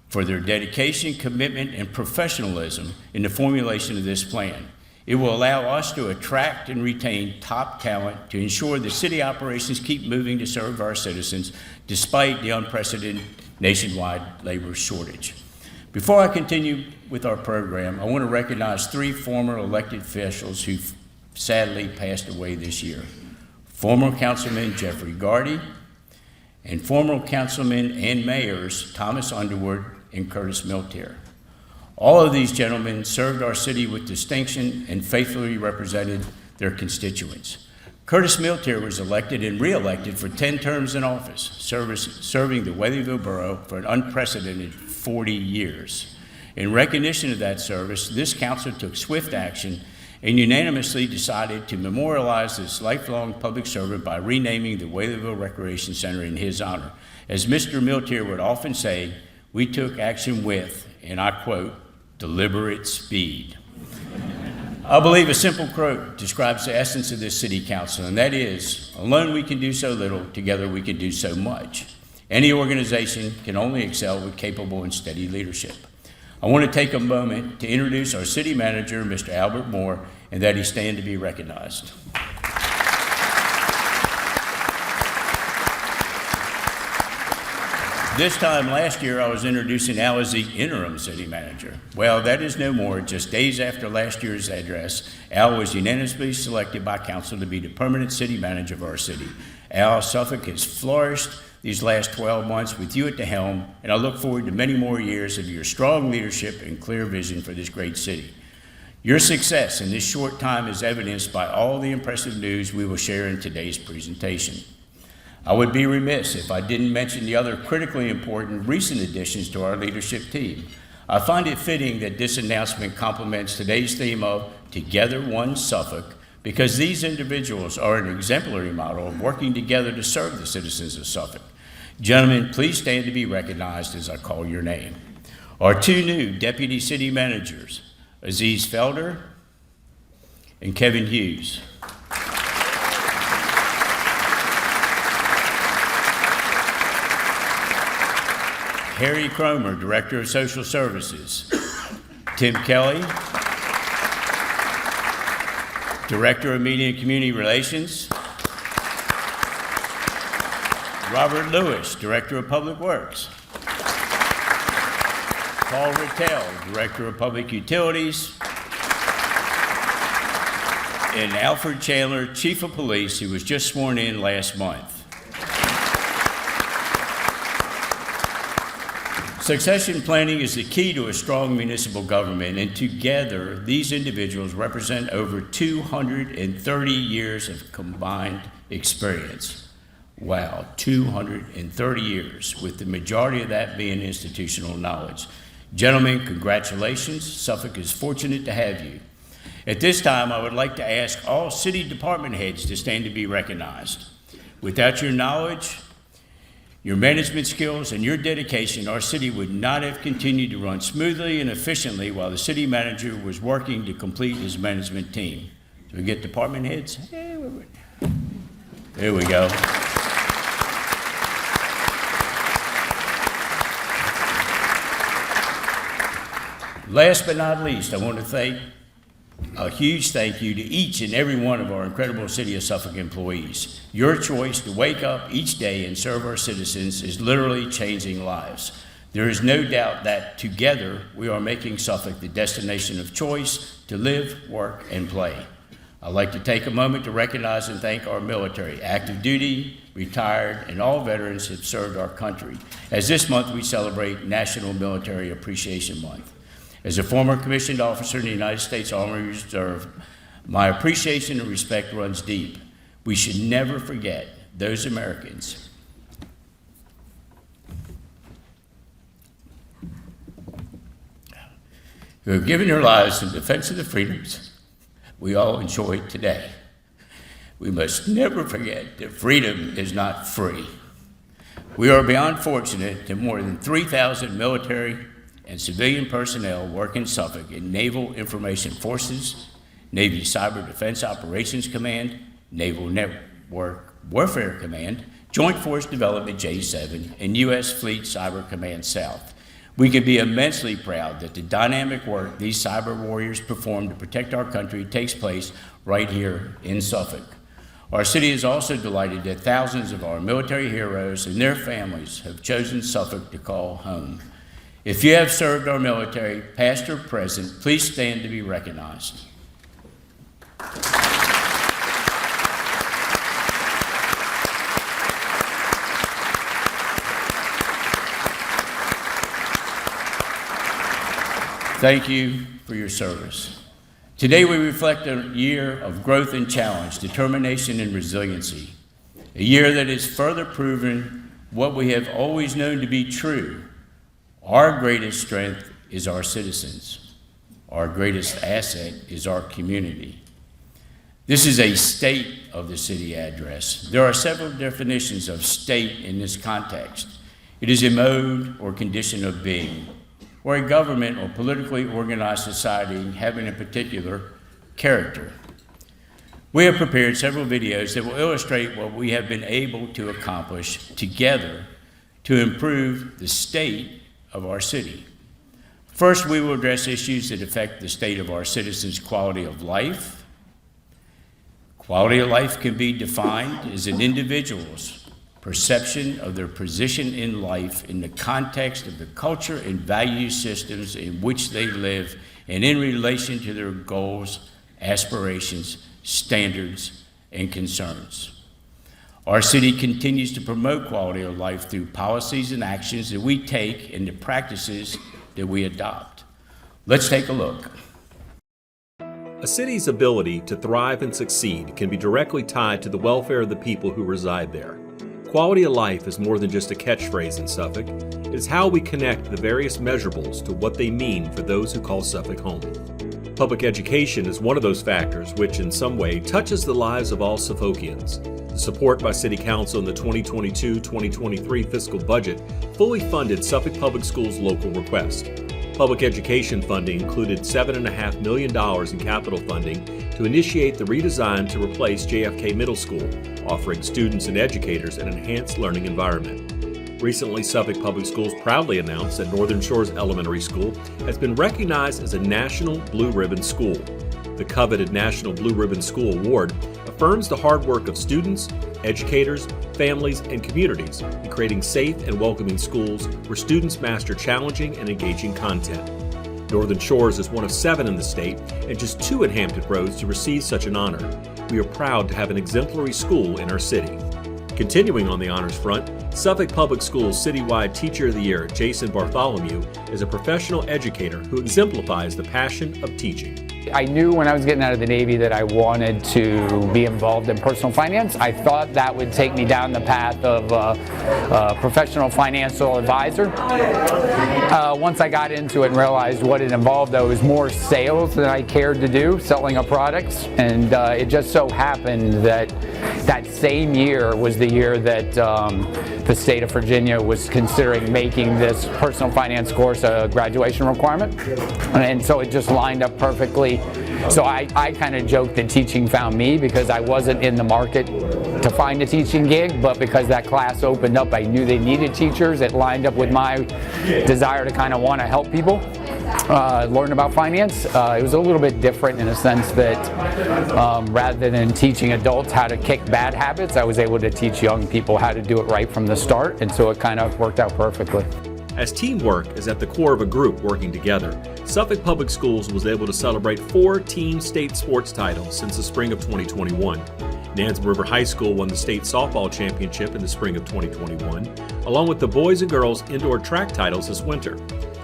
for their dedication, commitment, and professionalism in the formulation of this plan. It will allow us to attract and retain top talent to ensure that city operations keep moving to serve our citizens despite the unprecedented nationwide labor shortage. Before I continue with our program, I want to recognize 3 former elected officials who sadly passed away this year. Former Councilman Jeffrey Gardy and former Councilman and Mayors Thomas Underwood and Curtis Miltier. All of these gentlemen served our city with distinction and faithfully represented their constituents. Curtis Miltier was elected and re-elected for 10 terms in office, serving the Weatherville Borough for an unprecedented 40 years. In recognition of that service, this council took swift action and unanimously decided to memorialize this lifelong public servant by renaming the Weatherville Recreation Center in his honor. As Mr. Miltier would often say, we took action with, and I quote, deliberate speed. I believe a simple quote describes the essence of this city council, and that is, alone we can do so little, together we can do so much. Any organization can only excel with capable and steady leadership. I want to take a moment to introduce our city manager, Mr. Albert Moore, and that he stand to be recognized. This time last year, I was introducing Al as the interim city manager. Well, that is no more. Just days after last year's address, Al was unanimously selected by council to be the permanent city manager of our city. Al, Suffolk has flourished these last 12 months with you at the helm, and I look forward to many more years of your strong leadership and clear vision for this great city. Your success in this short time is evidenced by all the impressive news we will share in today's presentation. I would be remiss if I didn't mention the other critically important recent additions to our leadership team. I find it fitting that this announcement complements today's theme of Together One Suffolk, because these individuals are an exemplary model of working together to serve the citizens of Suffolk. Gentlemen, please stand to be recognized as I call your name. Our 2 new deputy city managers, Aziz Felder and Kevin Hughes. Harry Cromer, Director of Social Services. Tim Kelly, Director of Media and Community Relations. Robert Lewis, Director of Public Works. Paul Rittell, Director of Public Utilities. And Alfred Chandler, Chief of Police, who was just sworn in last month. Succession planning is the key to a strong municipal government, and together, these individuals represent over 230 years of combined experience. Wow, 230 years, with the majority of that being institutional knowledge. Gentlemen, congratulations. Suffolk is fortunate to have you. At this time, I would like to ask all city department heads to stand to be recognized. Without your knowledge, your management skills, and your dedication, our city would not have continued to run smoothly and efficiently while the city manager was working to complete his management team. Do we get department heads? There we go. Last but not least, I want to thank a huge thank you to each and every one of our incredible City of Suffolk employees. Your choice to wake up each day and serve our citizens is literally changing lives. There is no doubt that together we are making Suffolk the destination of choice to live, work, and play. I'd like to take a moment to recognize and thank our military, active duty, retired, and all veterans who have served our country, as this month we celebrate National Military Appreciation Month. As a former commissioned officer in the United States Army Reserve, my appreciation and respect runs deep. We should never forget those Americans who have given their lives in defense of the freedoms we all enjoy today. We must never forget that freedom is not free. We are beyond fortunate that more than 3,000 military and civilian personnel work in Suffolk in Naval Information Forces, Navy Cyber Defense Operations Command, Naval Network Warfare Command, Joint Force Development J7, and U.S. Fleet Cyber Command South. We can be immensely proud that the dynamic work these cyber warriors perform to protect our country takes place right here in Suffolk. Our city is also delighted that thousands of our military heroes and their families have chosen Suffolk to call home. If you have served our military, past or present, please stand to be recognized. Thank you for your service. Today we reflect a year of growth and challenge, determination and resiliency. A year that has further proven what we have always known to be true. Our greatest strength is our citizens. Our greatest asset is our community. This is a state of the city address. There are several definitions of state in this context. It is a mode or condition of being, or a government or politically organized society having a particular character. We have prepared several videos that will illustrate what we have been able to accomplish together to improve the state of our city. First, we will address issues that affect the state of our citizens' quality of life. Quality of life can be defined as an individual's perception of their position in life in the context of the culture and value systems in which they live and in relation to their goals, aspirations, standards, and concerns. Our city continues to promote quality of life through policies and actions that we take and the practices that we adopt. Let's take a look. A city's ability to thrive and succeed can be directly tied to the welfare of the people who reside there. Quality of life is more than just a catchphrase in Suffolk. It is how we connect the various measurables to what they mean for those who call Suffolk home. Public education is one of those factors which in some way touches the lives of all Suffolkians. The support by City Council in the 2022-2023 fiscal budget fully funded Suffolk Public Schools' local request. Public education funding included $7.5 million in capital funding to initiate the redesign to replace JFK Middle School, offering students and educators an enhanced learning environment. Recently, Suffolk Public Schools proudly announced that Northern Shores Elementary School has been recognized as a National Blue Ribbon School. The coveted National Blue Ribbon School Award affirms the hard work of students, educators, families, and communities in creating safe and welcoming schools where students master challenging and engaging content. Northern Shores is one of 7 in the state and just 2 in Hampton Roads to receive such an honor. We are proud to have an exemplary school in our city. Continuing on the honors front, Suffolk Public Schools Citywide Teacher of the Year, Jason Bartholomew, is a professional educator who exemplifies the passion of teaching. I knew when I was getting out of the Navy that I wanted to be involved in personal finance. I thought that would take me down the path of a professional financial advisor. Once I got into it and realized what it involved, though, was more sales than I cared to do, selling of products. And it just so happened that that same year was the year that the state of Virginia was considering making this personal finance course a graduation requirement. And so it just lined up perfectly. So I kind of joked that teaching found me because I wasn't in the market to find a teaching gig, but because that class opened up, I knew they needed teachers. It lined up with my desire to kind of want to help people learn about finance. It was a little bit different in a sense that rather than teaching adults how to kick bad habits, I was able to teach young people how to do it right from the start, and so it kind of worked out perfectly. As teamwork is at the core of a group working together, Suffolk Public Schools was able to celebrate 4 team state sports titles since the spring of 2021. Nansemond River High School won the state softball championship in the spring of 2021, along with the boys and girls indoor track titles this winter.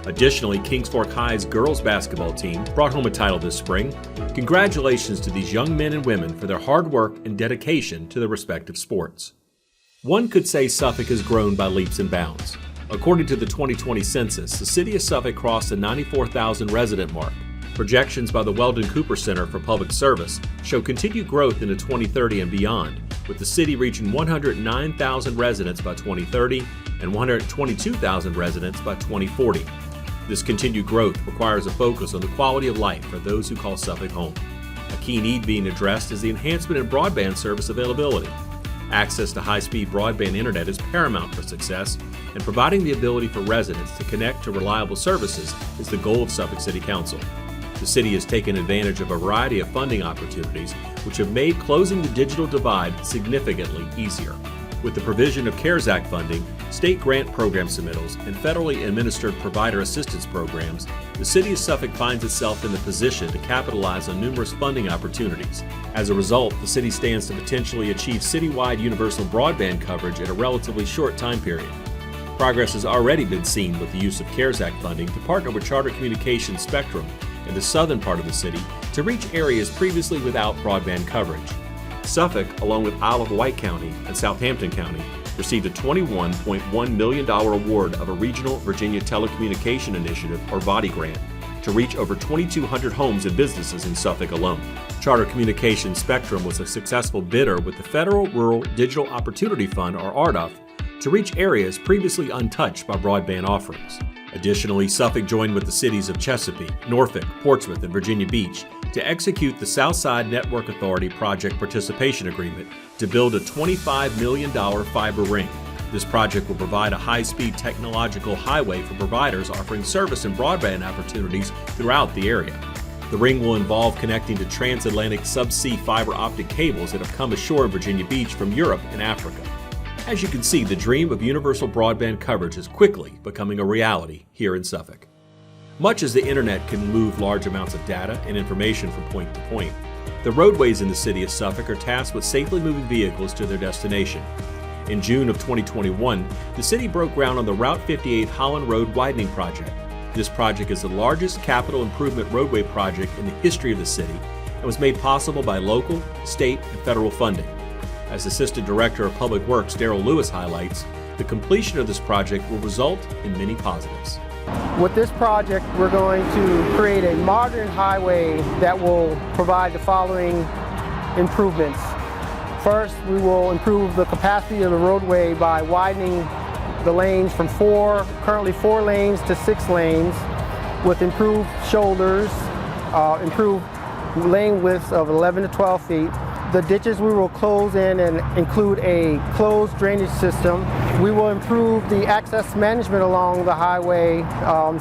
Additionally, Kings Fork High's girls basketball team brought home a title this spring. Congratulations to these young men and women for their hard work and dedication to their respective sports. One could say Suffolk has grown by leaps and bounds. According to the 2020 census, the city of Suffolk crossed the 94,000 resident mark. Projections by the Weldon Cooper Center for Public Service show continued growth into 2030 and beyond, with the city reaching 109,000 residents by 2030 and 122,000 residents by 2040. This continued growth requires a focus on the quality of life for those who call Suffolk home. A key need being addressed is the enhancement in broadband service availability. Access to high-speed broadband internet is paramount for success, and providing the ability for residents to connect to reliable services is the goal of Suffolk City Council. The city has taken advantage of a variety of funding opportunities which have made closing the digital divide significantly easier. With the provision of CARES Act funding, state grant program submittals, and federally administered provider assistance programs, the City of Suffolk finds itself in the position to capitalize on numerous funding opportunities. As a result, the city stands to potentially achieve citywide universal broadband coverage in a relatively short time period. Progress has already been seen with the use of CARES Act funding to partner with Charter Communications Spectrum in the southern part of the city to reach areas previously without broadband coverage. Suffolk, along with Isle of Wight County and Southampton County, received a $21.1 million award of a Regional Virginia Telecommunication Initiative, or VOTI grant, to reach over 2,200 homes and businesses in Suffolk alone. Charter Communications Spectrum was a successful bidder with the Federal Rural Digital Opportunity Fund, or RDOF, to reach areas previously untouched by broadband offerings. Additionally, Suffolk joined with the cities of Chesapeake, Norfolk, Portsmouth, and Virginia Beach to execute the Southside Network Authority Project Participation Agreement to build a $25 million fiber ring. This project will provide a high-speed technological highway for providers offering service and broadband opportunities throughout the area. The ring will involve connecting to transatlantic subsea fiber optic cables that have come ashore in Virginia Beach from Europe and Africa. As you can see, the dream of universal broadband coverage is quickly becoming a reality here in Suffolk. Much as the internet can move large amounts of data and information from point to point, the roadways in the city of Suffolk are tasked with safely moving vehicles to their destination. In June of 2021, the city broke ground on the Route 58 Holland Road widening project. This project is the largest capital improvement roadway project in the history of the city and was made possible by local, state, and federal funding. As Assistant Director of Public Works Daryl Lewis highlights, the completion of this project will result in many positives. With this project, we're going to create a modern highway that will provide the following improvements. First, we will improve the capacity of the roadway by widening the lanes from currently four lanes to 6 lanes with improved shoulders, improved lane widths of 11 to 12 feet. The ditches we will close in and include a closed drainage system. We will improve the access management along the highway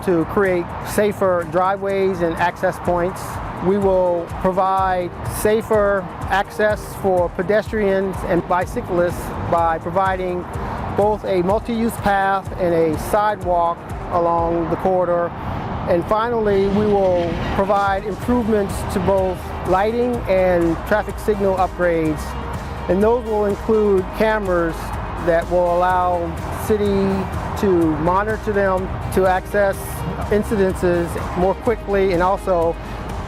to create safer driveways and access points. We will provide safer access for pedestrians and bicyclists by providing both a multi-use path and a sidewalk along the corridor. And finally, we will provide improvements to both lighting and traffic signal upgrades. And those will include cameras that will allow city to monitor them, to access incidences more quickly. And also,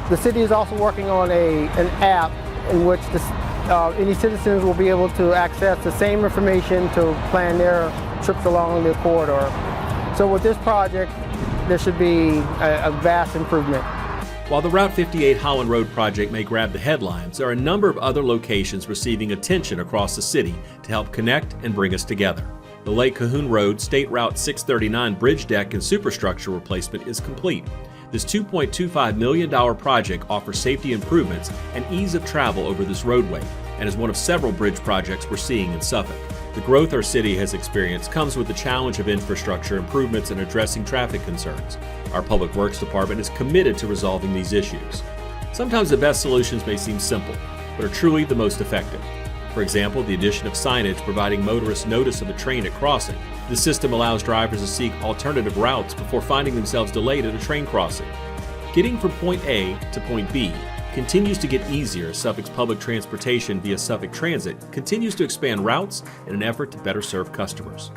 the city is also working on an app in which any citizens will be able to access the same information to plan their trips along the corridor. So with this project, there should be a vast improvement. While the Route 58 Holland Road project may grab the headlines, there are a number of other locations receiving attention across the city to help connect and bring us together. The Lake Cahoon Road State Route 639 bridge deck and superstructure replacement is complete. This $2.25 million project offers safety improvements and ease of travel over this roadway and is one of several bridge projects we're seeing in Suffolk. The growth our city has experienced comes with the challenge of infrastructure improvements and addressing traffic concerns. Our Public Works Department is committed to resolving these issues. Sometimes the best solutions may seem simple, but are truly the most effective. For example, the addition of signage providing motorists notice of a train at crossing. This system allows drivers to seek alternative routes before finding themselves delayed at a train crossing. Getting from point A to point B continues to get easier as Suffolk's public transportation via Suffolk Transit continues to expand routes in an effort to better serve customers.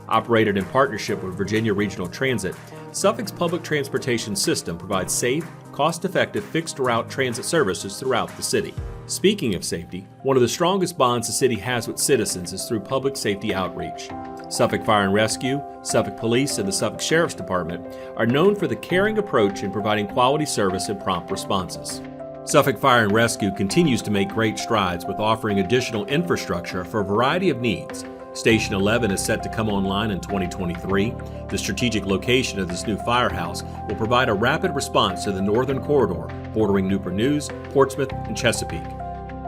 Operated in partnership with Virginia Regional Transit, Suffolk's public transportation system provides safe, cost-effective fixed-route transit services throughout the city. Speaking of safety, one of the strongest bonds the city has with citizens is through public safety outreach. Suffolk Fire and Rescue, Suffolk Police, and the Suffolk Sheriff's Department are known for the caring approach in providing quality service and prompt responses. Suffolk Fire and Rescue continues to make great strides with offering additional infrastructure for a variety of needs. Station 11 is set to come online in 2023. The strategic location of this new firehouse will provide a rapid response to the northern corridor bordering Newport News, Portsmouth, and Chesapeake.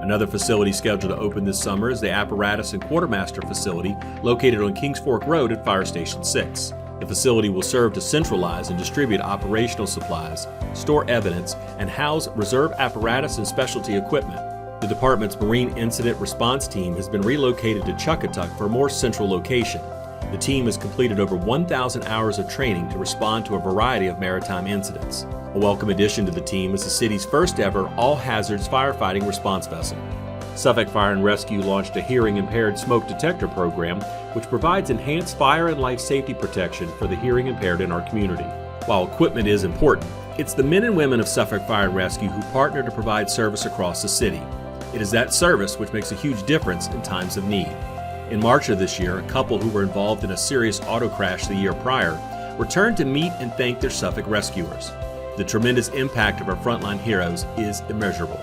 Another facility scheduled to open this summer is the Apparatus and Quartermaster facility located on Kings Fork Road at Fire Station 6. The facility will serve to centralize and distribute operational supplies, store evidence, and house reserve apparatus and specialty equipment. The department's Marine Incident Response Team has been relocated to Chuckatuck for a more central location. The team has completed over 1,000 hours of training to respond to a variety of maritime incidents. A welcome addition to the team is the city's first ever all-hazards firefighting response vessel. Suffolk Fire and Rescue launched a hearing-impaired smoke detector program, which provides enhanced fire and life safety protection for the hearing-impaired in our community. While equipment is important, it's the men and women of Suffolk Fire and Rescue who partner to provide service across the city. It is that service which makes a huge difference in times of need. In March of this year, a couple who were involved in a serious auto crash the year prior returned to meet and thank their Suffolk rescuers. The tremendous impact of our frontline heroes is immeasurable.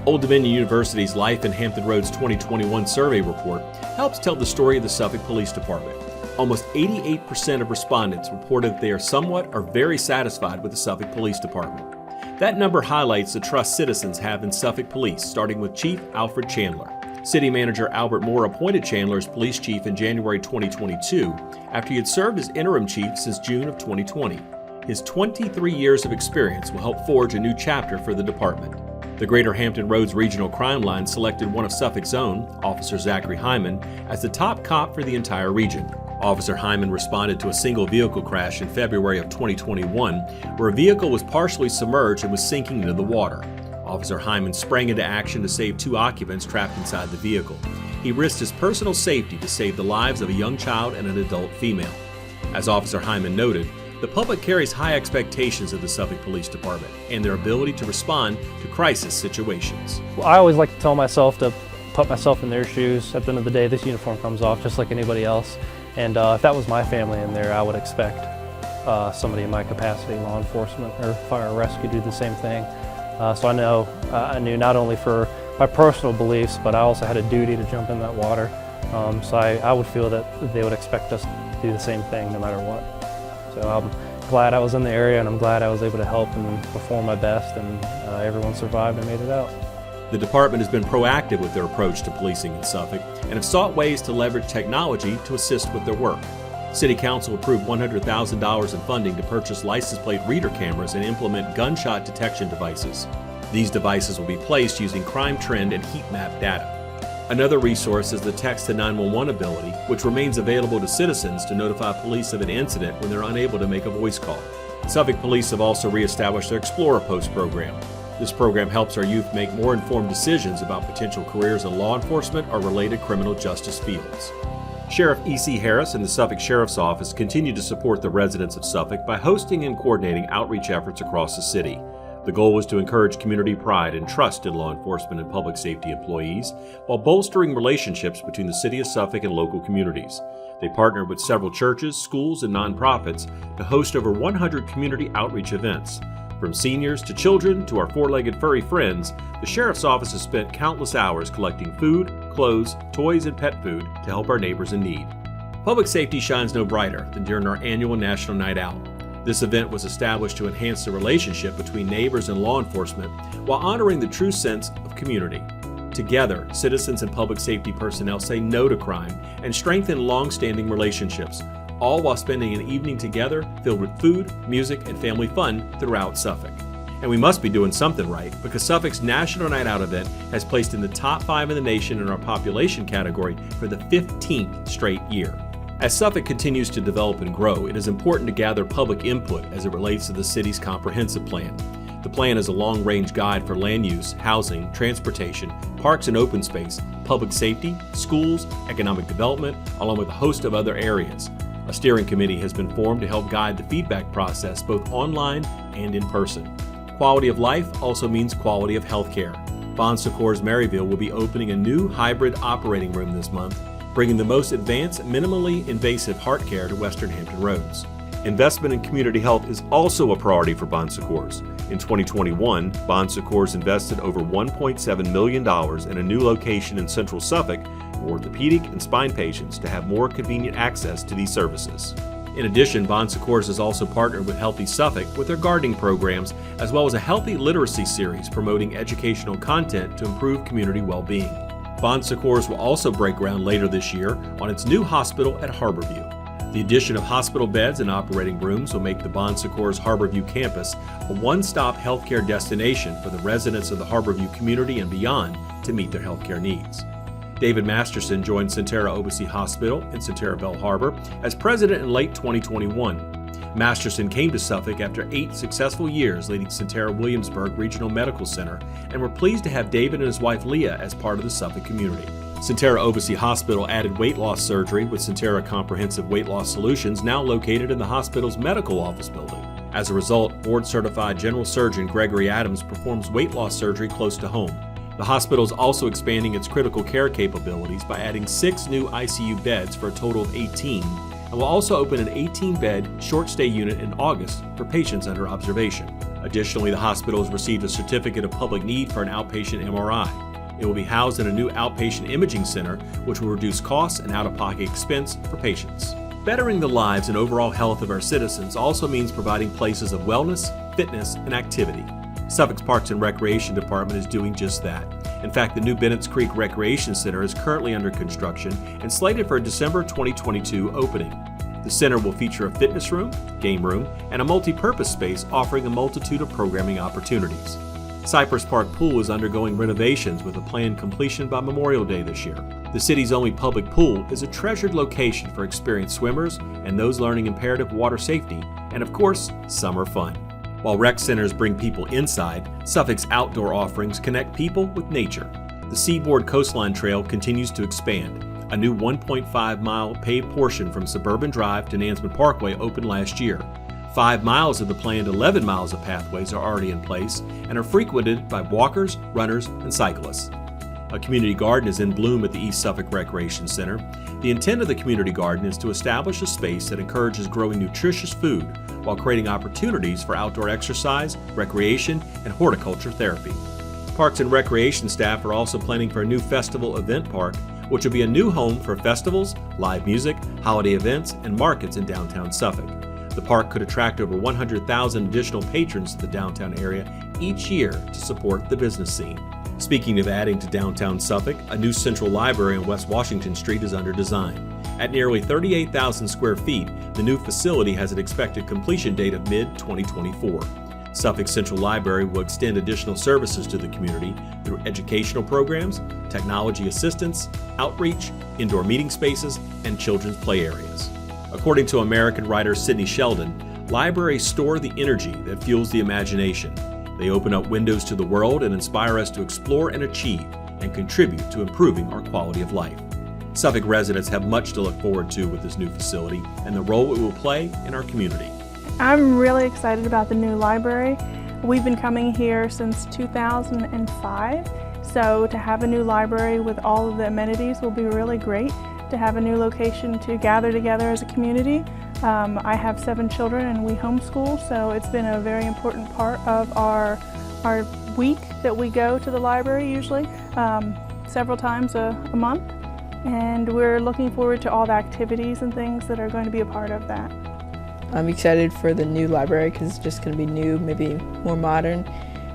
Old Dominion University's Life in Hampton Roads 2021 survey report helps tell the story of the Suffolk Police Department. Almost 88% of respondents reported that they are somewhat or very satisfied with the Suffolk Police Department. That number highlights the trust citizens have in Suffolk Police, starting with Chief Alfred Chandler. City Manager Albert Moore appointed Chandler as police chief in January 2022 after he had served as interim chief since June of 2020. His 23 years of experience will help forge a new chapter for the department. The Greater Hampton Roads Regional Crime Line selected one of Suffolk's own, Officer Zachary Hyman, as the top cop for the entire region. Officer Hyman responded to a single vehicle crash in February of 2021 where a vehicle was partially submerged and was sinking into the water. Officer Hyman sprang into action to save 2 occupants trapped inside the vehicle. He risked his personal safety to save the lives of a young child and an adult female. As Officer Hyman noted, the public carries high expectations of the Suffolk Police Department and their ability to respond to crisis situations. Well, I always like to tell myself to put myself in their shoes. At the end of the day, this uniform comes off just like anybody else. And if that was my family in there, I would expect somebody in my capacity, law enforcement or fire or rescue, to do the same thing. So I knew not only for my personal beliefs, but I also had a duty to jump in that water. So I would feel that they would expect us to do the same thing no matter what. So I'm glad I was in the area, and I'm glad I was able to help and perform my best, and everyone survived and made it out. The department has been proactive with their approach to policing in Suffolk and have sought ways to leverage technology to assist with their work. City Council approved $100,000 in funding to purchase license plate reader cameras and implement gunshot detection devices. These devices will be placed using crime trend and heat map data. Another resource is the text to 911 ability, which remains available to citizens to notify police of an incident when they're unable to make a voice call. Suffolk Police have also reestablished their Explorer Post program. This program helps our youth make more informed decisions about potential careers in law enforcement or related criminal justice fields. Sheriff E.C. Harris and the Suffolk Sheriff's Office continue to support the residents of Suffolk by hosting and coordinating outreach efforts across the city. The goal is to encourage community pride and trust in law enforcement and public safety employees while bolstering relationships between the City of Suffolk and local communities. They partnered with several churches, schools, and nonprofits to host over 100 community outreach events. From seniors to children to our four-legged furry friends, the Sheriff's Office has spent countless hours collecting food, clothes, toys, and pet food to help our neighbors in need. Public safety shines no brighter than during our annual National Night Out. This event was established to enhance the relationship between neighbors and law enforcement while honoring the true sense of community. Together, citizens and public safety personnel say no to crime and strengthen long-standing relationships, all while spending an evening together filled with food, music, and family fun throughout Suffolk. And we must be doing something right because Suffolk's National Night Out event has placed in the top 5 in the nation in our population category for the 15th straight year. As Suffolk continues to develop and grow, it is important to gather public input as it relates to the city's comprehensive plan. The plan is a long-range guide for land use, housing, transportation, parks and open space, public safety, schools, economic development, along with a host of other areas. A steering committee has been formed to help guide the feedback process both online and in person. Quality of life also means quality of healthcare. Bon Secours Maryville will be opening a new hybrid operating room this month, bringing the most advanced, minimally invasive heart care to Western Hampton Roads. Investment in community health is also a priority for Bon Secours. In 2021, Bon Secours invested over $1.7 million in a new location in Central Suffolk for orthopedic and spine patients to have more convenient access to these services. In addition, Bon Secours has also partnered with Healthy Suffolk with their gardening programs, as well as a healthy literacy series promoting educational content to improve community well-being. Bon Secours will also break ground later this year on its new hospital at Harborview. The addition of hospital beds and operating rooms will make the Bon Secours Harborview campus a one-stop healthcare destination for the residents of the Harborview community and beyond to meet their healthcare needs. David Masterson joined Centera Obici Hospital in Centera Bell Harbor as president in late 2021. Masterson came to Suffolk after 8 successful years leading Centera Williamsburg Regional Medical Center, and we're pleased to have David and his wife Leah as part of the Suffolk community. Centera Obici Hospital added weight loss surgery with Centera Comprehensive Weight Loss Solutions, now located in the hospital's medical office building. As a result, board-certified general surgeon Gregory Adams performs weight loss surgery close to home. The hospital is also expanding its critical care capabilities by adding 6 new ICU beds for a total of 18, and will also open an 18-bed short-stay unit in August for patients under observation. Additionally, the hospital has received a certificate of public need for an outpatient MRI. It will be housed in a new outpatient imaging center, which will reduce costs and out-of-pocket expense for patients. Bettering the lives and overall health of our citizens also means providing places of wellness, fitness, and activity. Suffolk's Parks and Recreation Department is doing just that. In fact, the new Bennett's Creek Recreation Center is currently under construction and slated for a December 2022 opening. The center will feature a fitness room, game room, and a multi-purpose space offering a multitude of programming opportunities. Cypress Park Pool is undergoing renovations with a planned completion by Memorial Day this year. The city's only public pool is a treasured location for experienced swimmers and those learning imperative water safety and, of course, summer fun. While rec centers bring people inside, Suffolk's outdoor offerings connect people with nature. The Seaboard Coastline Trail continues to expand. A new 1.5-mile paved portion from Suburban Drive to Nansman Parkway opened last year. 5 miles of the planned 11 miles of pathways are already in place and are frequented by walkers, runners, and cyclists. A community garden is in bloom at the East Suffolk Recreation Center. The intent of the community garden is to establish a space that encourages growing nutritious food while creating opportunities for outdoor exercise, recreation, and horticulture therapy. Parks and Recreation staff are also planning for a new festival event park, which will be a new home for festivals, live music, holiday events, and markets in downtown Suffolk. The park could attract over 100,000 additional patrons to the downtown area each year to support the business scene. Speaking of adding to downtown Suffolk, a new central library on West Washington Street is under design. At nearly 38,000 square feet, the new facility has an expected completion date of mid-2024. Suffolk Central Library will extend additional services to the community through educational programs, technology assistance, outreach, indoor meeting spaces, and children's play areas. According to American writer Sidney Sheldon, libraries store the energy that fuels the imagination. They open up windows to the world and inspire us to explore and achieve and contribute to improving our quality of life. Suffolk residents have much to look forward to with this new facility and the role it will play in our community. I'm really excited about the new library. We've been coming here since 2005, so to have a new library with all of the amenities will be really great. To have a new location to gather together as a community. I have 7 children and we homeschool, so it's been a very important part of our week that we go to the library usually, several times a month. And we're looking forward to all the activities and things that are going to be a part of that. I'm excited for the new library because it's just going to be new, maybe more modern.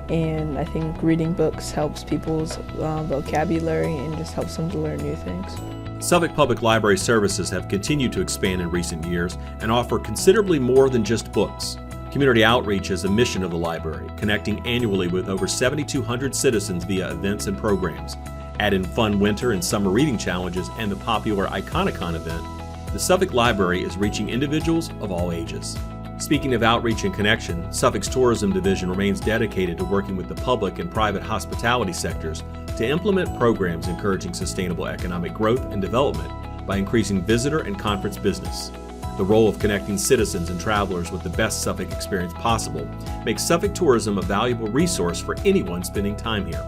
And I think reading books helps people's vocabulary and just helps them to learn new things. Suffolk Public Library services have continued to expand in recent years and offer considerably more than just books. Community outreach is a mission of the library, connecting annually with over 7,200 citizens via events and programs. Add in fun winter and summer reading challenges and the popular Iconicon event, the Suffolk Library is reaching individuals of all ages. Speaking of outreach and connection, Suffolk's Tourism Division remains dedicated to working with the public and private hospitality sectors to implement programs encouraging sustainable economic growth and development by increasing visitor and conference business. The role of connecting citizens and travelers with the best Suffolk experience possible makes Suffolk Tourism a valuable resource for anyone spending time here.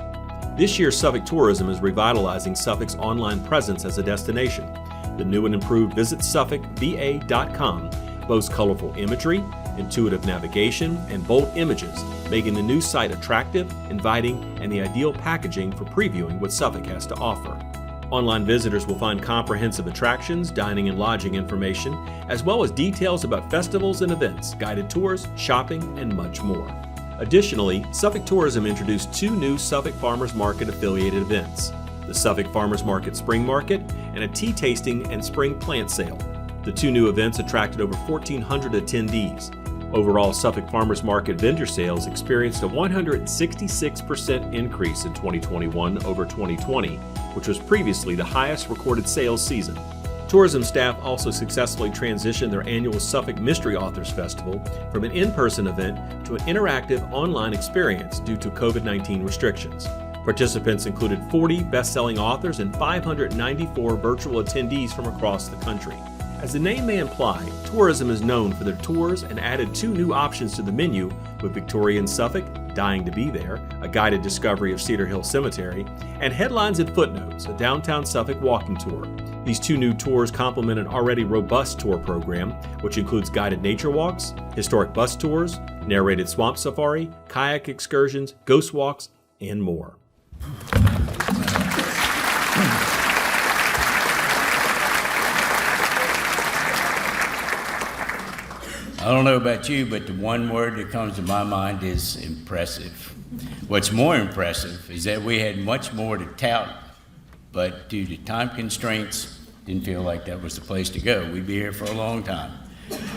This year, Suffolk Tourism is revitalizing Suffolk's online presence as a destination. The new and improved VisitSuffolkVA.com boasts colorful imagery, intuitive navigation, and bold images, making the new site attractive, inviting, and the ideal packaging for previewing what Suffolk has to offer. Online visitors will find comprehensive attractions, dining and lodging information, as well as details about festivals and events, guided tours, shopping, and much more. Additionally, Suffolk Tourism introduced 2 new Suffolk Farmers Market affiliated events, the Suffolk Farmers Market Spring Market and a tea tasting and spring plant sale. The 2 new events attracted over 1,400 attendees. Overall, Suffolk Farmers Market vendor sales experienced a 166% increase in 2021 over 2020, which was previously the highest recorded sales season. Tourism staff also successfully transitioned their annual Suffolk Mystery Authors Festival from an in-person event to an interactive online experience due to COVID-19 restrictions. Participants included 40 best-selling authors and 594 virtual attendees from across the country. As the name may imply, tourism is known for their tours and added 2 new options to the menu with Victorian Suffolk, Dying to Be There, a guided discovery of Cedar Hill Cemetery, and Headlines and Footnotes, a downtown Suffolk walking tour. These 2 new tours complement an already robust tour program, which includes guided nature walks, historic bus tours, narrated swamp safari, kayak excursions, ghost walks, and more. I don't know about you, but the one word that comes to my mind is impressive. What's more impressive is that we had much more to tout, but due to time constraints, didn't feel like that was the place to go. We'd be here for a long time.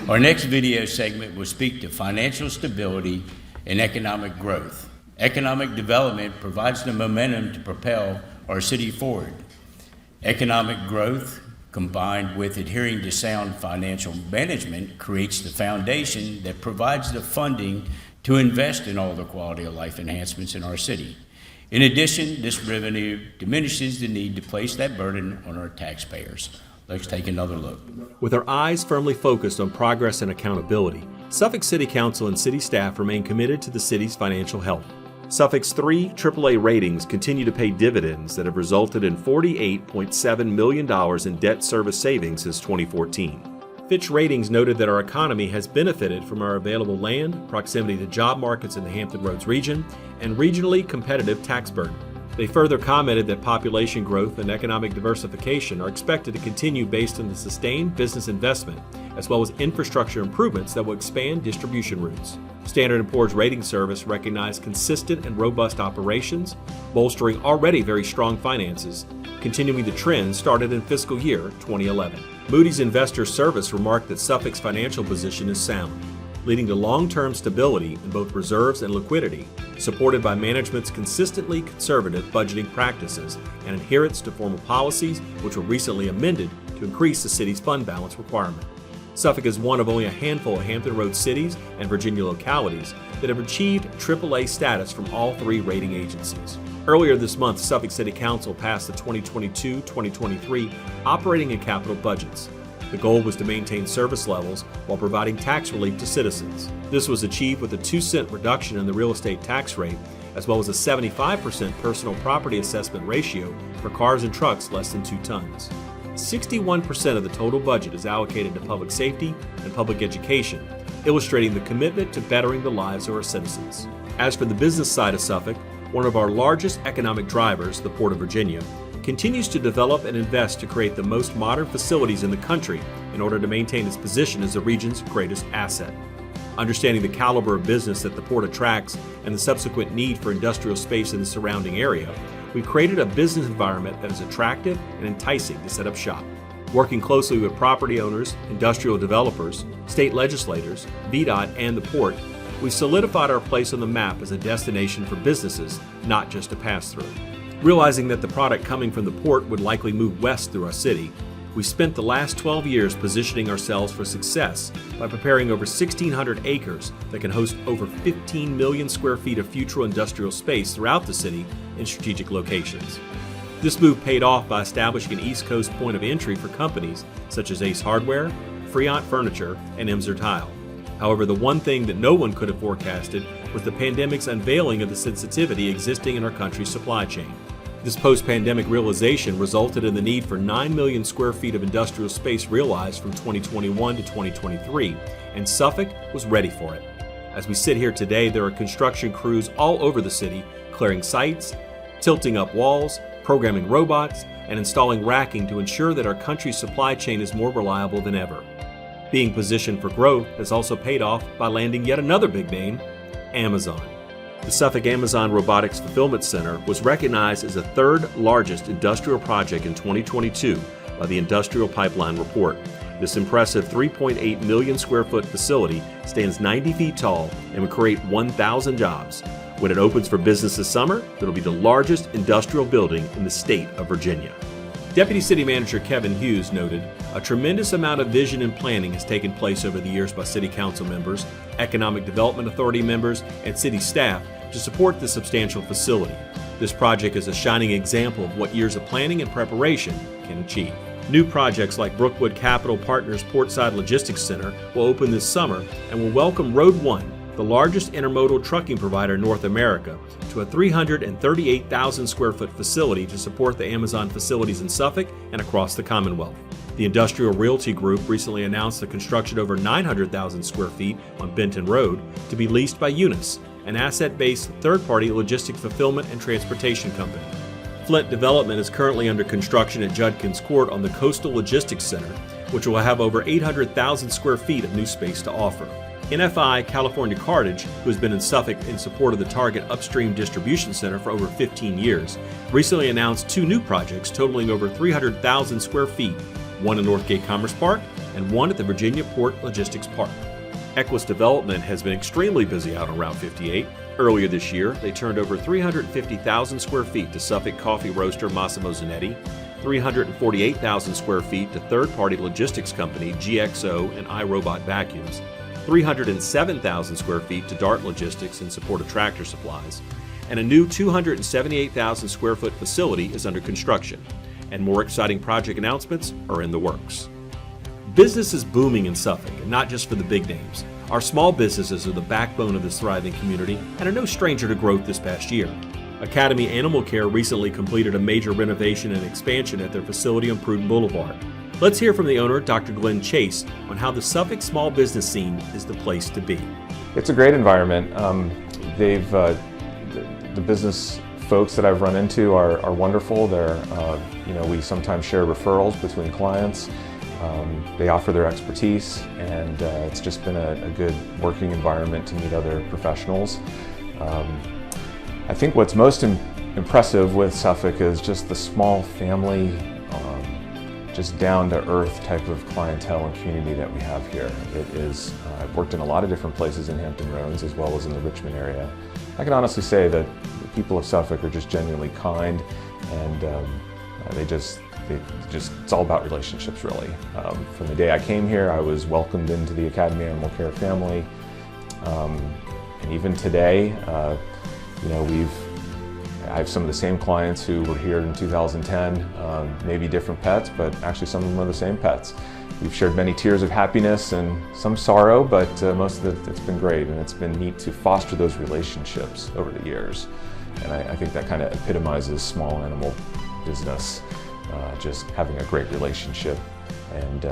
Our next video segment will speak to financial stability and economic growth. Economic development provides the momentum to propel our city forward. Economic growth, combined with adhering to sound financial management, creates the foundation that provides the funding to invest in all the quality of life enhancements in our city. In addition, this revenue diminishes the need to place that burden on our taxpayers. Let's take another look. With our eyes firmly focused on progress and accountability, Suffolk City Council and city staff remain committed to the city's financial health. Suffolk's 3 AAA ratings continue to pay dividends that have resulted in $48.7 million in debt service savings since 2014. Fitch Ratings noted that our economy has benefited from our available land, proximity to job markets in the Hampton Roads region, and regionally competitive tax burden. They further commented that population growth and economic diversification are expected to continue based on the sustained business investment, as well as infrastructure improvements that will expand distribution routes. Standard & Poor's Rating Service recognized consistent and robust operations, bolstering already very strong finances, continuing the trend started in fiscal year 2011. Moody's Investor Service remarked that Suffolk's financial position is sound, leading to long-term stability in both reserves and liquidity, supported by management's consistently conservative budgeting practices and adherence to formal policies which were recently amended to increase the city's fund balance requirement. Suffolk is one of only a handful of Hampton Roads cities and Virginia localities that have achieved AAA status from all 3 rating agencies. Earlier this month, Suffolk City Council passed the 2022-2023 operating and capital budgets. The goal was to maintain service levels while providing tax relief to citizens. This was achieved with a 2-cent reduction in the real estate tax rate, as well as a 75% personal property assessment ratio for cars and trucks less than 2 tons. 61% of the total budget is allocated to public safety and public education, illustrating the commitment to bettering the lives of our citizens. As for the business side of Suffolk, one of our largest economic drivers, the Port of Virginia, continues to develop and invest to create the most modern facilities in the country in order to maintain its position as the region's greatest asset. Understanding the caliber of business that the port attracts and the subsequent need for industrial space in the surrounding area, we created a business environment that is attractive and enticing to set up shop. Working closely with property owners, industrial developers, state legislators, VDOT, and the port, we solidified our place on the map as a destination for businesses, not just a pass-through. Realizing that the product coming from the port would likely move west through our city, we spent the last 12 years positioning ourselves for success by preparing over 1,600 acres that can host over 15 million square feet of future industrial space throughout the city in strategic locations. This move paid off by establishing an East Coast point of entry for companies such as Ace Hardware, Freont Furniture, and Emser Tile. However, the one thing that no one could have forecasted was the pandemic's unveiling of the sensitivity existing in our country's supply chain. This post-pandemic realization resulted in the need for 9 million square feet of industrial space realized from 2021 to 2023, and Suffolk was ready for it. As we sit here today, there are construction crews all over the city clearing sites, tilting up walls, programming robots, and installing racking to ensure that our country's supply chain is more reliable than ever. Being positioned for growth has also paid off by landing yet another big name, Amazon. The Suffolk Amazon Robotics Fulfillment Center was recognized as the third largest industrial project in 2022 by the Industrial Pipeline Report. This impressive 3.8 million square foot facility stands 90 feet tall and will create 1,000 jobs. When it opens for business this summer, it'll be the largest industrial building in the state of Virginia. Deputy City Manager Kevin Hughes noted, a tremendous amount of vision and planning has taken place over the years by City Council members, Economic Development Authority members, and city staff to support this substantial facility. This project is a shining example of what years of planning and preparation can achieve. New projects like Brookwood Capital Partners Portside Logistics Center will open this summer and will welcome Road 1, the largest intermodal trucking provider in North America, to a 338,000 square foot facility to support the Amazon facilities in Suffolk and across the Commonwealth. The Industrial Realty Group recently announced the construction of over 900,000 square feet on Benton Road to be leased by Unis, an asset-based third-party logistics fulfillment and transportation company. Flint Development is currently under construction at Judkins Court on the Coastal Logistics Center, which will have over 800,000 square feet of new space to offer. NFI California Cartage, who has been in Suffolk in support of the Target Upstream Distribution Center for over 15 years, recently announced 2 new projects totaling over 300,000 square feet, one in Northgate Commerce Park and one at the Virginia Port Logistics Park. Equus Development has been extremely busy out on Route 58. Earlier this year, they turned over 350,000 square feet to Suffolk coffee roaster Massimo Zanetti, 348,000 square feet to third-party logistics company GXO and iRobot Vacuums, 307,000 square feet to Dart Logistics in support of Tractor Supplies, and a new 278,000 square foot facility is under construction, and more exciting project announcements are in the works. Business is booming in Suffolk, and not just for the big names. Our small businesses are the backbone of this thriving community and are no stranger to growth this past year. Academy Animal Care recently completed a major renovation and expansion at their facility on Pruden Boulevard. Let's hear from the owner, Dr. Glenn Chase, on how the Suffolk small business scene is the place to be. It's a great environment. The business folks that I've run into are wonderful. We sometimes share referrals between clients. They offer their expertise, and it's just been a good working environment to meet other professionals. I think what's most impressive with Suffolk is just the small family, just down-to-earth type of clientele and community that we have here. I've worked in a lot of different places in Hampton Roads as well as in the Richmond area. I can honestly say that the people of Suffolk are just genuinely kind, and it's all about relationships, really. From the day I came here, I was welcomed into the Academy Animal Care family, and even today, I have some of the same clients who were here in 2010, maybe different pets, but actually some of them are the same pets. We've shared many tears of happiness and some sorrow, but most of it's been great, and it's been neat to foster those relationships over the years. And I think that kind of epitomizes small animal business, just having a great relationship and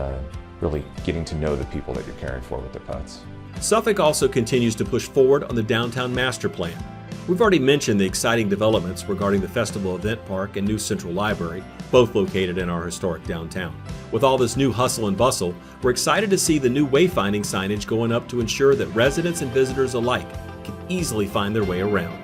really getting to know the people that you're caring for with their pets. Suffolk also continues to push forward on the downtown master plan. We've already mentioned the exciting developments regarding the Festival Event Park and new Central Library, both located in our historic downtown. With all this new hustle and bustle, we're excited to see the new wayfinding signage going up to ensure that residents and visitors alike can easily find their way around.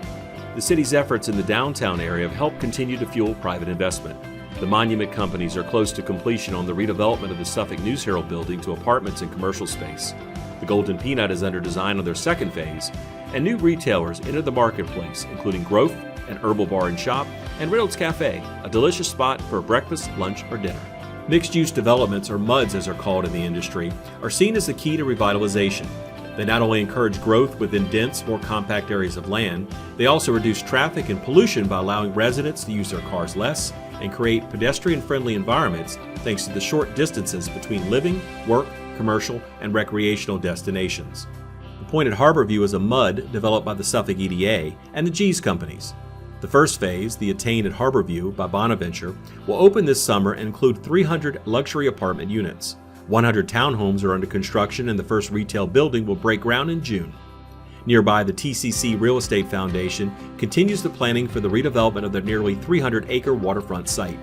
The city's efforts in the downtown area have helped continue to fuel private investment. The monument companies are close to completion on the redevelopment of the Suffolk News Herald building to apartments and commercial space. The Golden Peanut is under design on their second phase, and new retailers enter the marketplace, including Growth, an herbal bar and shop, and Reynolds Cafe, a delicious spot for breakfast, lunch, or dinner. Mixed-use developments, or MUDs as they're called in the industry, are seen as the key to revitalization. They not only encourage growth within dense, more compact areas of land, they also reduce traffic and pollution by allowing residents to use their cars less and create pedestrian-friendly environments thanks to the short distances between living, work, commercial, and recreational destinations. The Point at Harborview is a MUD developed by the Suffolk EDA and the G's companies. The first phase, the Attain at Harborview by Bonaventure, will open this summer and include 300 luxury apartment units. 100 townhomes are under construction, and the first retail building will break ground in June. Nearby, the TCC Real Estate Foundation continues the planning for the redevelopment of their nearly 300-acre waterfront site.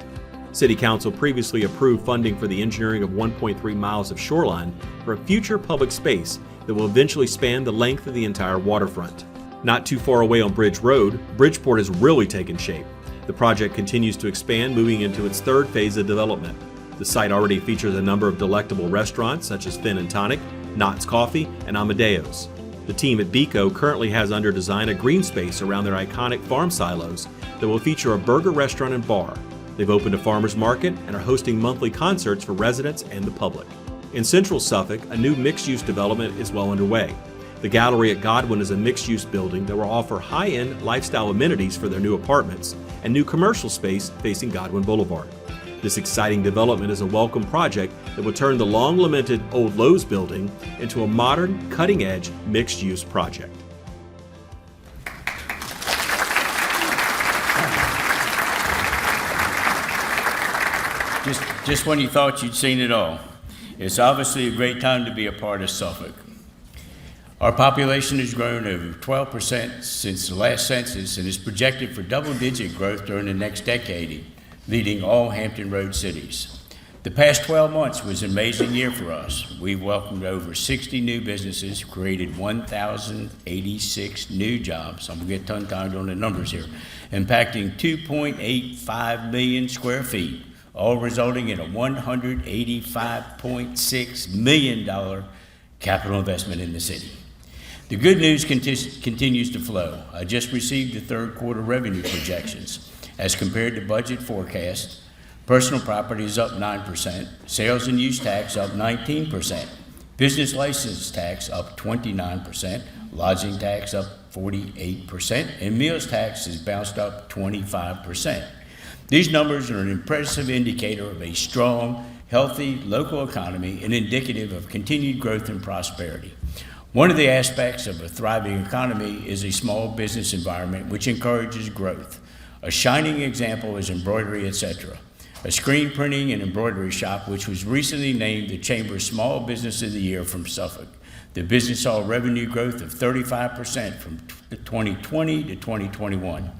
City Council previously approved funding for the engineering of 1.3 miles of shoreline for a future public space that will eventually span the length of the entire waterfront. Not too far away on Bridge Road, Bridgeport has really taken shape. The project continues to expand, moving into its third phase of development. The site already features a number of delectable restaurants such as Finn and Tonic, Knott's Coffee, and Amadeo's. The team at Beco currently has under design a green space around their iconic farm silos that will feature a burger restaurant and bar. They've opened a farmer's market and are hosting monthly concerts for residents and the public. In Central Suffolk, a new mixed-use development is well underway. The Gallery at Godwin is a mixed-use building that will offer high-end lifestyle amenities for their new apartments and new commercial space facing Godwin Boulevard. This exciting development is a welcome project that will turn the long-lamented old Lowe's building into a modern, cutting-edge, mixed-use project. Just when you thought you'd seen it all, it's obviously a great time to be a part of Suffolk. Our population has grown over 12% since the last census and is projected for double-digit growth during the next decade, leading all Hampton Road cities. The past 12 months was an amazing year for us. We welcomed over 60 new businesses, created 1,086 new jobs. I'm gonna get tongue-tied on the numbers here, impacting 2.85 million square feet, all resulting in a $185.6 million capital investment in the city. The good news continues to flow. I just received the third quarter revenue projections. As compared to budget forecast, personal property is up 9%, sales and use tax up 19%, business license tax up 29%, lodging tax up 48%, and meals tax has bounced up 25%. These numbers are an impressive indicator of a strong, healthy local economy and indicative of continued growth and prosperity. One of the aspects of a thriving economy is a small business environment which encourages growth. A shining example is embroidery, etc., a screen printing and embroidery shop which was recently named the Chamber's Small Business of the Year from Suffolk. The business saw revenue growth of 35% from 2020 to 2021.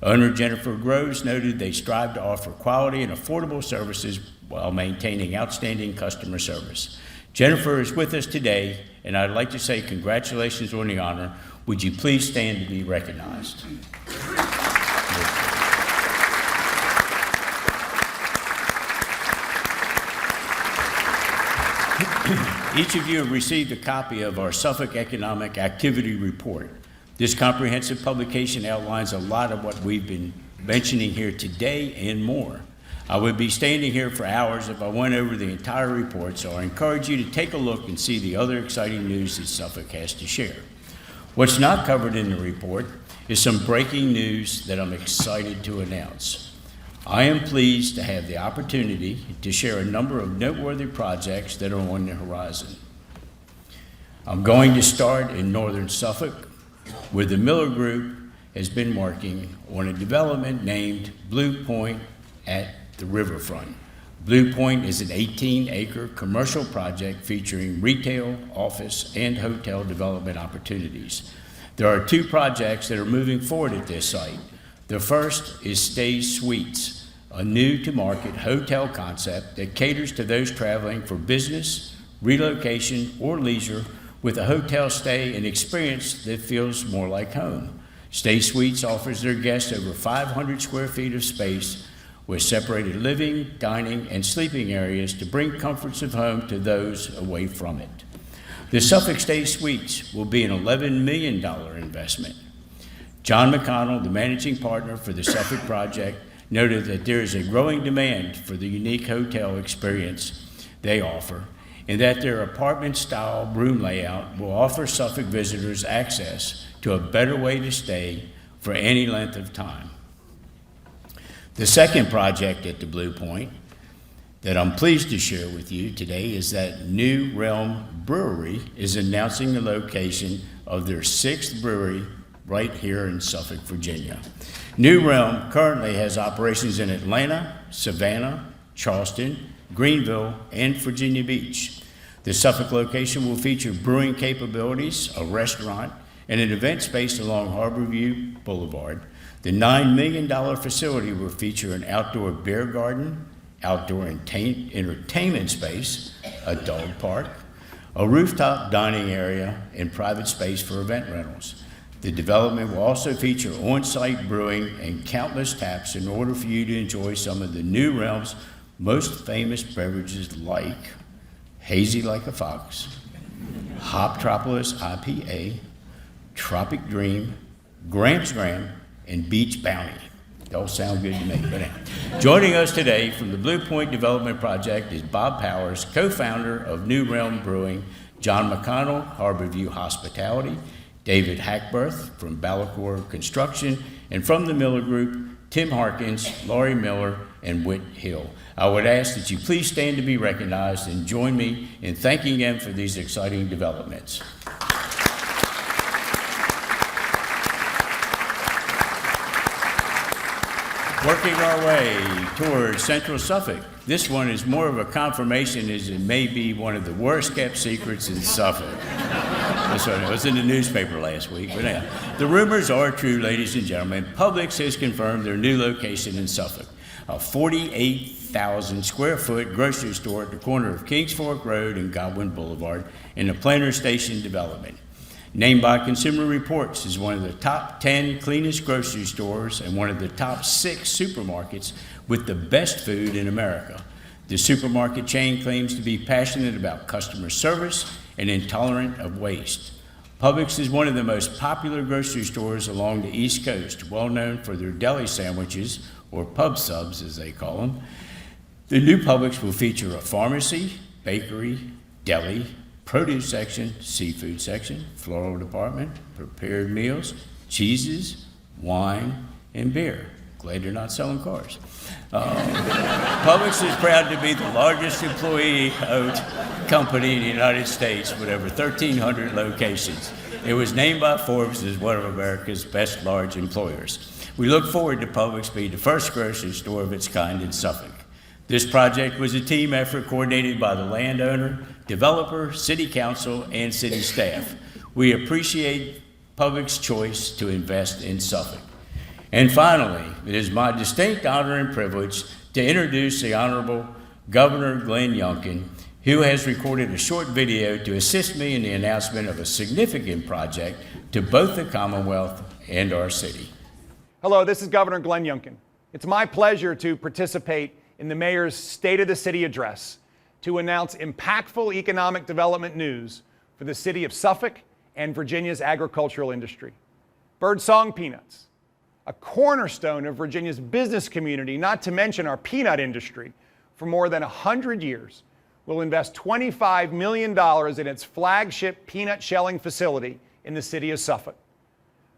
Owner Jennifer Groves noted they strive to offer quality and affordable services while maintaining outstanding customer service. Jennifer is with us today, and I'd like to say congratulations on the honor. Would you please stand to be recognized? Each of you have received a copy of our Suffolk Economic Activity Report. This comprehensive publication outlines a lot of what we've been mentioning here today and more. I would be standing here for hours if I went over the entire report, so I encourage you to take a look and see the other exciting news that Suffolk has to share. What's not covered in the report is some breaking news that I'm excited to announce. I am pleased to have the opportunity to share a number of noteworthy projects that are on the horizon. I'm going to start in northern Suffolk, where the Miller Group has been working on a development named Blue Point at the riverfront. Blue Point is an 18-acre commercial project featuring retail, office, and hotel development opportunities. There are two projects that are moving forward at this site. The first is Stay Suites, a new-to-market hotel concept that caters to those traveling for business, relocation, or leisure with a hotel stay and experience that feels more like home. Stay Suites offers their guests over 500 square feet of space with separated living, dining, and sleeping areas to bring comforts of home to those away from it. The Suffolk Stay Suites will be an $11 million investment. John McConnell, the managing partner for the Suffolk project, noted that there is a growing demand for the unique hotel experience they offer, and that their apartment-style room layout will offer Suffolk visitors access to a better way to stay for any length of time. The second project at the Blue Point that I'm pleased to share with you today is that New Realm Brewery is announcing the location of their 6th brewery right here in Suffolk, Virginia. New Realm currently has operations in Atlanta, Savannah, Charleston, Greenville, and Virginia Beach. The Suffolk location will feature brewing capabilities, a restaurant, and an event space along Harborview Boulevard. The $9 million facility will feature an outdoor beer garden, outdoor entertainment space, a dog park, a rooftop dining area, and private space for event rentals. The development will also feature on-site brewing and countless taps in order for you to enjoy some of the New Realm's most famous beverages like Hazy Like a Fox, Hoptropolis IPA, Tropic Dream, Gramps Gram, and Beach Bounty. They all sound good to me. But now, joining us today from the Blue Point Development Project is Bob Powers, co-founder of New Realm Brewing, John McConnell, Harborview Hospitality, David Hackberth from Ballacor Construction, and from the Miller Group, Tim Harkins, Laurie Miller, and Whit Hill. I would ask that you please stand to be recognized and join me in thanking them for these exciting developments. Working our way towards Central Suffolk. This one is more of a confirmation as it may be one of the worst kept secrets in Suffolk. That's right, it was in the newspaper last week, but now, the rumors are true, ladies and gentlemen. Publix has confirmed their new location in Suffolk, a 48,000 square foot grocery store at the corner of Kings Fork Road and Godwin Boulevard in the Planter Station development. Named by Consumer Reports as one of the top 10 cleanest grocery stores and one of the top 6 supermarkets with the best food in America. The supermarket chain claims to be passionate about customer service and intolerant of waste. Publix is one of the most popular grocery stores along the East Coast, well known for their deli sandwiches, or pub subs as they call them. The new Publix will feature a pharmacy, bakery, deli, produce section, seafood section, floral department, prepared meals, cheeses, wine, and beer. Glad they're not selling cars. Publix is proud to be the largest employee-owned company in the United States with over 1,300 locations. It was named by Forbes as one of America's best large employers. We look forward to Publix being the first grocery store of its kind in Suffolk. This project was a team effort coordinated by the landowner, developer, city council, and city staff. We appreciate Publix's choice to invest in Suffolk. And finally, it is my distinct honor and privilege to introduce the Honorable Governor Glenn Youngkin, who has recorded a short video to assist me in the announcement of a significant project to both the Commonwealth and our city. Hello, this is Governor Glenn Youngkin. It's my pleasure to participate in the Mayor's State of the City address to announce impactful economic development news for the city of Suffolk and Virginia's agricultural industry. Birdsong peanuts, a cornerstone of Virginia's business community, not to mention our peanut industry, for more than 100 years, will invest $25 million in its flagship peanut shelling facility in the city of Suffolk.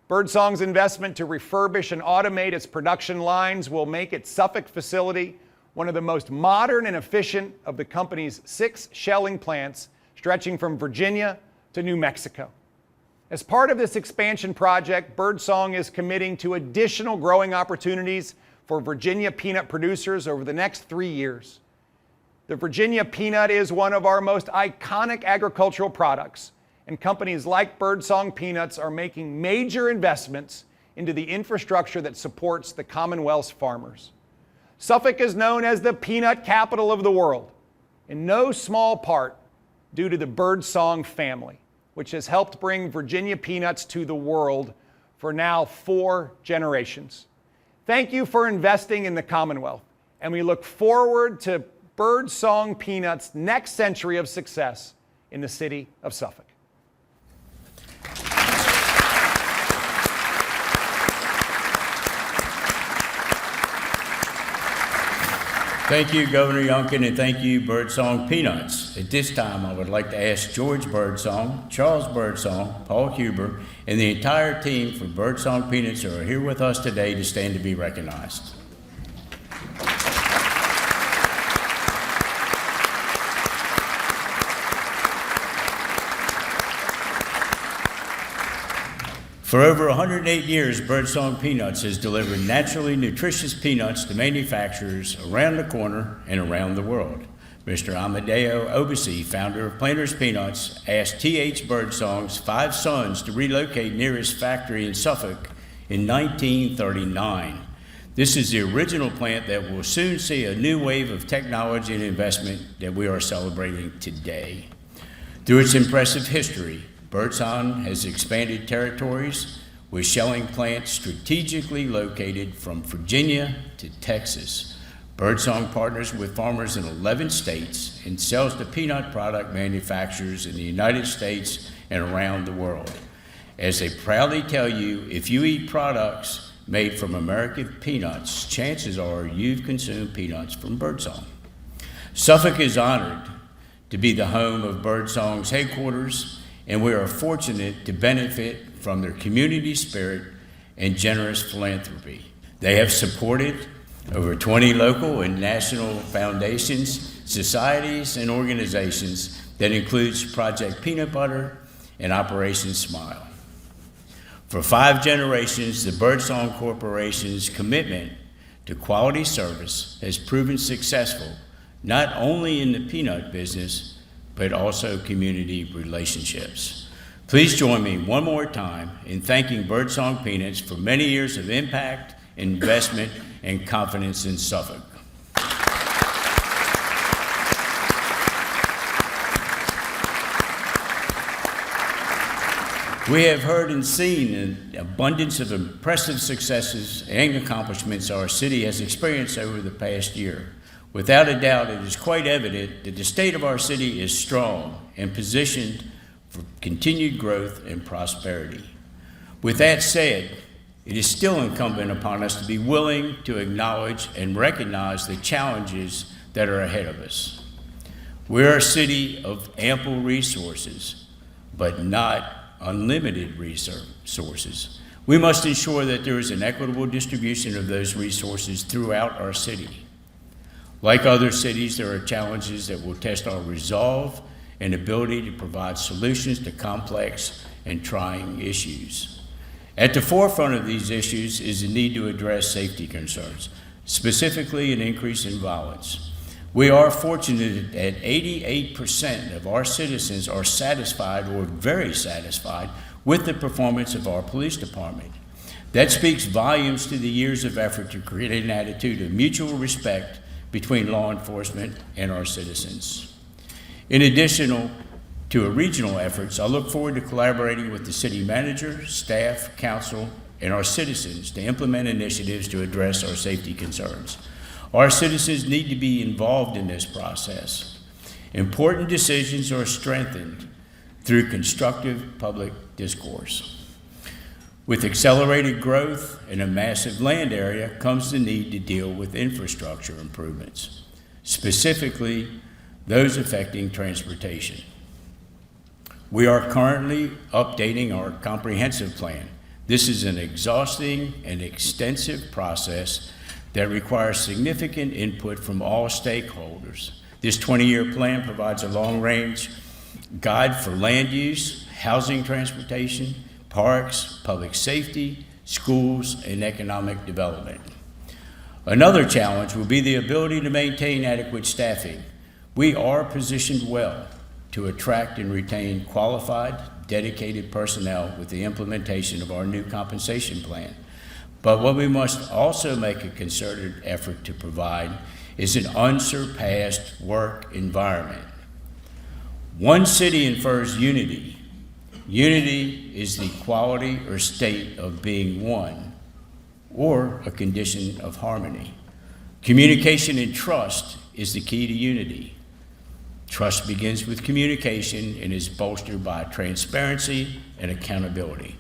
Birdsong's investment to refurbish and automate its production lines will make its Suffolk facility one of the most modern and efficient of the company's 6 shelling plants stretching from Virginia to New Mexico. As part of this expansion project, Birdsong is committing to additional growing opportunities for Virginia peanut producers over the next 3 years. The Virginia peanut is one of our most iconic agricultural products, and companies like Birdsong Peanuts are making major investments into the infrastructure that supports the Commonwealth's farmers. Suffolk is known as the peanut capital of the world, in no small part due to the Birdsong family, which has helped bring Virginia peanuts to the world for now 4 generations. Thank you for investing in the Commonwealth, and we look forward to Birdsong Peanuts' next century of success in the city of Suffolk. Thank you, Governor Youngkin, and thank you, Birdsong Peanuts. At this time, I would like to ask George Birdsong, Charles Birdsong, Paul Huber, and the entire team for Birdsong Peanuts who are here with us today to stand to be recognized. For over 108 years, Birdsong Peanuts has delivered naturally nutritious peanuts to manufacturers around the corner and around the world. Mr. Amadeo Obasi, founder of Planters Peanuts, asked T.H. Birdsong's 5 sons to relocate near his factory in Suffolk in 1939. This is the original plant that will soon see a new wave of technology and investment that we are celebrating today. Through its impressive history, Birdsong has expanded territories with shelling plants strategically located from Virginia to Texas. Birdsong partners with farmers in 11 states and sells to peanut product manufacturers in the United States and around the world. As they proudly tell you, if you eat products made from American peanuts, chances are you've consumed peanuts from Birdsong. Suffolk is honored to be the home of Birdsong's headquarters, and we are fortunate to benefit from their community spirit and generous philanthropy. They have supported over 20 local and national foundations, societies, and organizations that includes Project Peanut Butter and Operation Smile. For 5 generations, the Birdsong Corporation's commitment to quality service has proven successful, not only in the peanut business, but also community relationships. Please join me one more time in thanking Birdsong Peanuts for many years of impact, investment, and confidence in Suffolk. We have heard and seen an abundance of impressive successes and accomplishments our city has experienced over the past year. Without a doubt, it is quite evident that the state of our city is strong and positioned for continued growth and prosperity. With that said, it is still incumbent upon us to be willing to acknowledge and recognize the challenges that are ahead of us. We're a city of ample resources, but not unlimited resources. We must ensure that there is an equitable distribution of those resources throughout our city. Like other cities, there are challenges that will test our resolve and ability to provide solutions to complex and trying issues. At the forefront of these issues is the need to address safety concerns, specifically an increase in violence. We are fortunate that 88% of our citizens are satisfied or very satisfied with the performance of our police department. That speaks volumes to the years of effort to create an attitude of mutual respect between law enforcement and our citizens. In addition to regional efforts, I look forward to collaborating with the city manager, staff, council, and our citizens to implement initiatives to address our safety concerns. Our citizens need to be involved in this process. Important decisions are strengthened through constructive public discourse. With accelerated growth and a massive land area comes the need to deal with infrastructure improvements, specifically those affecting transportation. We are currently updating our comprehensive plan. This is an exhausting and extensive process that requires significant input from all stakeholders. This 20-year plan provides a long-range guide for land use, housing, transportation, parks, public safety, schools, and economic development. Another challenge will be the ability to maintain adequate staffing. We are positioned well to attract and retain qualified, dedicated personnel with the implementation of our new compensation plan. But what we must also make a concerted effort to provide is an unsurpassed work environment. One city infers unity. Unity is the quality or state of being one, or a condition of harmony. Communication and trust is the key to unity. Trust begins with communication and is bolstered by transparency and accountability.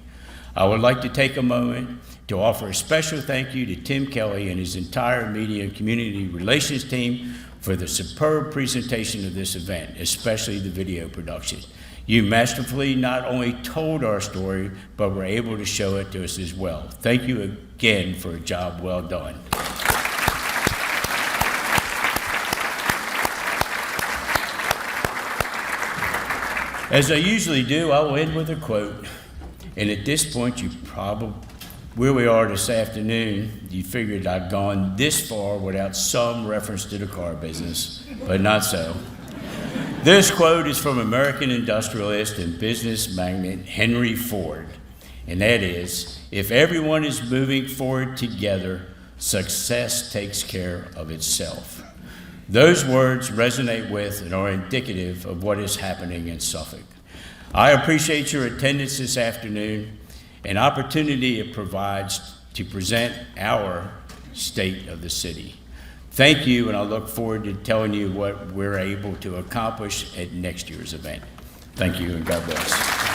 I would like to take a moment to offer a special thank you to Tim Kelly and his entire media and community relations team for the superb presentation of this event, especially the video production. You masterfully not only told our story, but were able to show it to us as well. Thank you again for a job well done. As I usually do, I will end with a quote. And at this point, you probably where we are this afternoon, you figured I'd gone this far without some reference to the car business, but not so. This quote is from American industrialist and business magnate Henry Ford, and that is, if everyone is moving forward together, success takes care of itself. Those words resonate with and are indicative of what is happening in Suffolk. I appreciate your attendance this afternoon, an opportunity it provides to present our state of the city. Thank you, and I look forward to telling you what we're able to accomplish at next year's event. Thank you, and God bless.